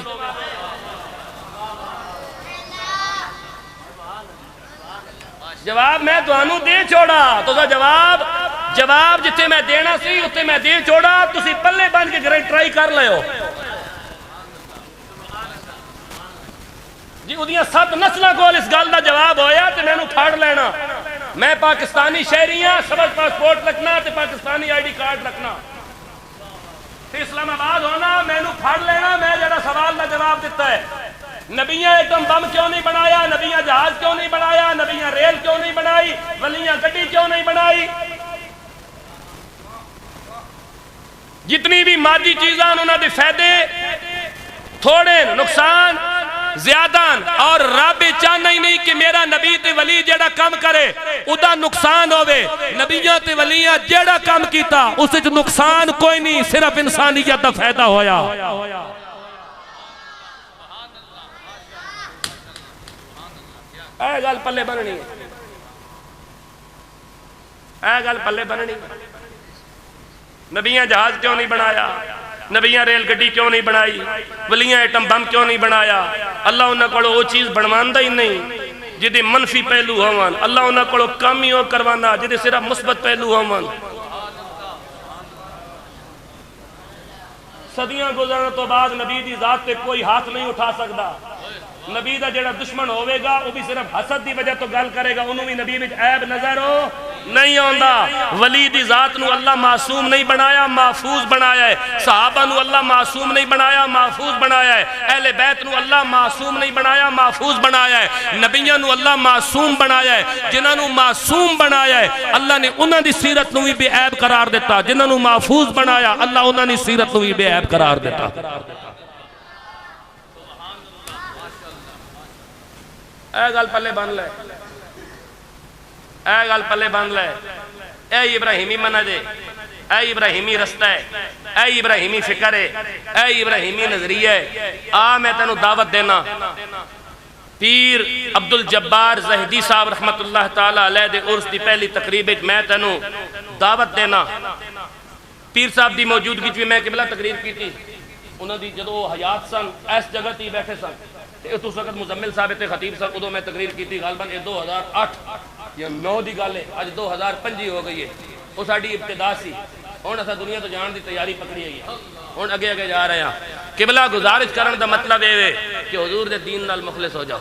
جواب میں دوانو دے چھوڑا، تو دا جواب جتے میں دینا سی اتے میں دے چھوڑا، تسی پلے بن کے گھرے ٹرائی کر لے ہو جی۔ ادھیاں 7 نسلہ کو اس گل دا جواب ہویا تے میں نو پھاڑ لینا، میں پاکستانی شہریاں، سبز پاسپورٹ رکھنا تے پاکستانی آئی ڈی کارڈ رکھنا تے اسلام آباد ہونا، میں نو پھاڑ لینا۔ میں جڑا سوال دا جواب دیتا ہے، نبیاں ایٹم بم کیوں نہیں بنایا، نبیاں جہاز کیوں نہیں بنایا، نبیاں ریل کیوں نہیں بنائی، ولیاں گڈی کیوں نہیں بنائی، جتنی بھی مادی چیزاں انہوں نے فائدے تھوڑے نقصان زیادہ، اور رب چاہنا ہی نہیں کہ میرا نبی تے ولی جیڑا کام کرے ادا نقصان ہوئے۔ نبیاں تے ولیاں جیڑا کام کیتا اس وچ نقصان کوئی نہیں، صرف انسانیت دا فائدہ ہویا۔ اے گل پلے بننی ہے، اے گل پلے بننی۔ نبیاں جہاز کیوں نہیں بنایا، نبیاں ریل گڈی کیوں نہیں بنائی، ولیاں ایٹم بم کیوں نہیں بنایا؟ اللہ انہاں کو وہ چیز بنواندہ ہی نہیں جدے منفی پہلو ہوان، اللہ انہاں کو کام ہی ہو کروانا جدے صرف مثبت پہلو ہوان۔ صدیاں گزرنے تو بعد نبی دی ذات تے کوئی ہاتھ نہیں اٹھا سکتا۔ نبی دا جڑا دشمن ہوئے گا وہ بھی صرف حسد دی وجہ تو گل کرے گا، انہوں بھی نبی وچ عیب نظر ہو نہیں آندا۔ ولی دی ذات نو اللہ معصوم نہیں بنایا، محفوظ بنایا ہے۔ صحابہ نو اللہ معصوم نہیں بنایا، محفوظ بنایا ہے۔ اہل بیت نو اللہ معصوم نہیں بنایا، محفوظ بنایا ہے۔ نبیوں نو اللہ معصوم بنایا ہے۔ جنہاں نو معصوم بنایا ہے اللہ نے انہاں دی سیرت نو بھی بے عیب قرار دیتا، جنہاں نو محفوظ بنایا اللہ انہاں دی سیرت نو بھی بے عیب قرار دیتا۔ اے گل پلے بن لے، اے گل پلے بن لے۔ اے ابراہیمی منہج ہے، اے ابراہیمی رستہ ہے، اے ابراہیمی فکر ہے، اے ابراہیمی نظریہ ہے۔ میں تینوں دعوت دینا، پیر عبدالجبار زہدی صاحب رحمت اللہ تعالی علیہ دے عرس دی پہلی تقریب میں تینوں دعوت دینا۔ پیر صاحب دی موجودگی بھی میں قبلہ تقریر کی تھی، انہوں دی جدو حیات سن اس جگہ تی بیٹھے سن، اس وقت مزمل صاحب تے خطیب صاحب ادو میں تقریر کی تھی، غالباً 2008 یا 9 دی گل ہے، آج 2025 ہو گئی ہے۔ وہ ساڑی ابتدا سی، ہن اساں دنیا تو جان دی تیاری پکڑی ہوئی ہے، ہن اگے جا رہے ہیں۔ قبلہ گزارش کرن دا مطلب یہ ہے کہ حضور دے دین نال مخلص ہو جاؤ،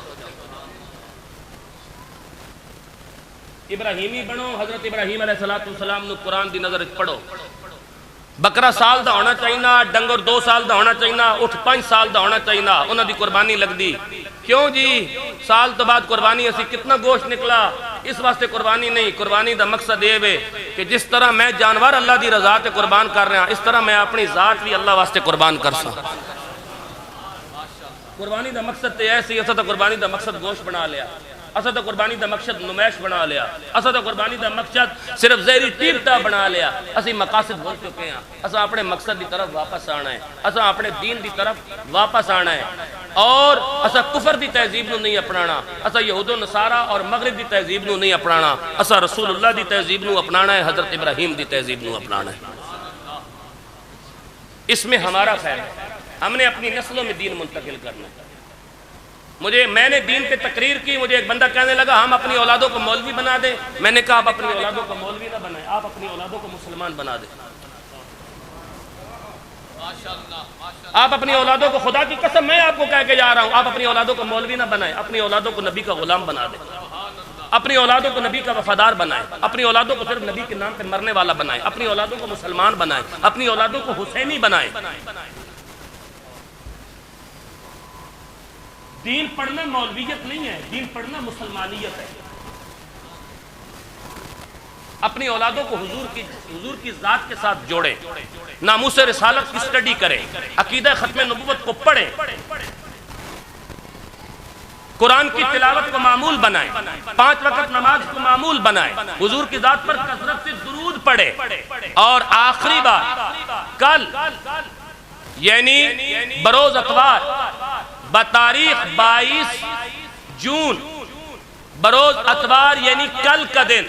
ابراہیمی بنو، حضرت ابراہیم علیہ السلام نو قرآن دی نظر پڑھو۔ بکرا سال دا ہونا چاہینا، ڈنگر 2 سال دا ہونا چاہینا، اٹھ 5 سال دا ہونا چاہینا، انہاں دی قربانی لگ دی۔ کیوں جی سال تو بعد قربانی اسی کتنا گوشت نکلا، اس واسطے قربانی نہیں۔ قربانی دا مقصد یہ ہے کہ جس طرح میں جانور اللہ دی رضا تے قربان کر رہا ہوں، اس طرح میں اپنی ذات بھی اللہ واسطے قربان کر سا۔ قربانی دا مقصد تے ایسی، اسا تو قربانی دا مقصد گوشت بنا لیا، اسا تو قربانی دا مقصد نمائش بنا لیا، اسا تو قربانی دا مقصد صرف زہری ٹیپتا بنا لیا۔ اسی مقاصد بھول چکے ہیں، اسا اپنے مقصد دی طرف واپس آنا ہے، اسا اپنے دین دی طرف واپس آنا ہے، اور اسا کفر دی تہذیب نو نہیں اپنانا، اسا یہود و نصارہ اور مغرب دی تہذیب نو نہیں اپنانا، اسا رسول اللہ دی تہذیب نو اپنانا ہے، حضرت ابراہیم دی تہذیب نو اپنانا ہے۔ اس میں ہمارا خیر ہے۔ ہم نے اپنی نسلوں میں دین منتقل کرنا ہے۔ میں نے دین پہ تقریر کی، مجھے ایک بندہ کہنے لگا ہم اپنی اولادوں کو مولوی بنا دیں۔ میں نے کہا آپ اپنی اولادوں کو مولوی نہ بنائیں، آپ اپنی اولادوں کو مسلمان بنا دیں۔ آپ اپنی اولادوں کو، خدا کی قسم میں آپ کو کہہ کے جا رہا ہوں، آپ اپنی اولادوں کو مولوی نہ بنائیں، اپنی اولادوں کو نبی کا غلام بنا دیں، اپنی اولادوں کو نبی کا وفادار بنائیں، اپنی اولادوں کو صرف نبی کے نام پہ مرنے والا بنائیں، اپنی اولادوں کو مسلمان بنائیں، اپنی اولادوں کو حسینی بنائیں۔ دین پڑھنا مولویت نہیں ہے، دین پڑھنا مسلمانیت ہے۔ اپنی اولادوں کو حضور کی ذات کے ساتھ جوڑیں، ناموس رسالت کی سٹڈی کریں، عقیدہ ختم نبوت کو پڑھیں، قرآن کی تلاوت کو معمول بنائیں، 5 وقت نماز کو معمول بنائیں، حضور کی ذات پر کثرت سے درود پڑھیں۔ اور آخری بات، کل یعنی بروز اتوار بتاریخ 22 جون بروز اتوار یعنی کل کا دن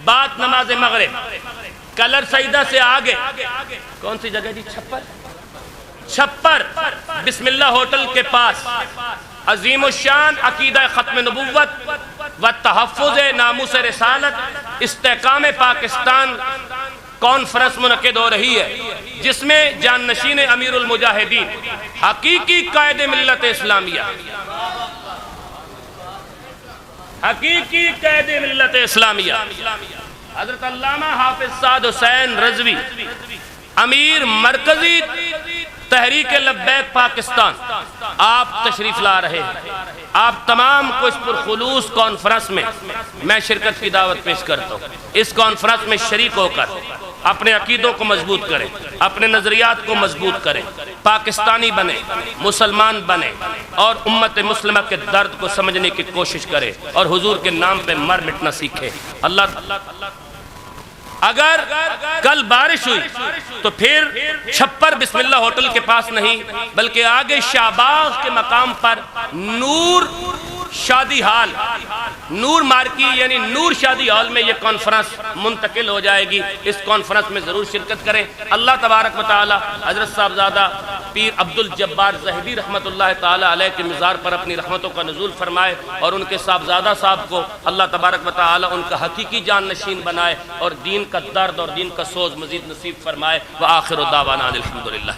بعد نماز مغرب کلر سیدہ سے آگے کون سی جگہ جی؟ چھپر بسم اللہ ہوٹل کے پاس عظیم الشان عقیدہ ختم نبوت و تحفظ ناموس رسالت استحکام پاکستان کانفرنس منعقد ہو رہی ہے، جس میں جانشین امیر المجاہدین حقیقی قائد ملت اسلامیہ، حقیقی قائد ملت اسلامیہ حضرت علامہ حافظ سعد حسین رضوی امیر مرکزی تحریک لبیک پاکستان آپ تشریف لا رہے ہیں۔ آپ تمام کو اس پرخلوص کانفرنس میں شرکت کی دعوت پیش کرتا ہوں۔ اس کانفرنس میں شریک ہو کر اپنے عقیدوں کو مضبوط کریں، اپنے نظریات کو مضبوط کریں، پاکستانی بنیں، مسلمان بنیں اور امت مسلمہ کے درد کو سمجھنے کی کوشش کریں اور حضور کے نام پہ مر مٹنا سیکھیں۔ اگر کل بارش ہوئی تو پھر چھپر بسم اللہ ہوٹل کے پاس نہیں بلکہ آگے شاہباغ کے مقام پر نور شادی ہال، نور مارکی یعنی نور شادی ہال میں یہ کانفرنس منتقل ہو جائے گی۔ اس کانفرنس میں ضرور شرکت کریں۔ اللہ تبارک و تعالی حضرت صاحبزادہ پیر عبدالجبار زہبی رحمت اللہ تعالی علیہ کے مزار پر اپنی رحمتوں کا نزول فرمائے اور ان کے صاحبزادہ صاحب کو اللہ تبارک و تعالی ان کا حقیقی جان نشین بنائے اور دین کا درد اور دین کا سوز مزید نصیب فرمائے۔ وآخر دعوانا الحمدللہ۔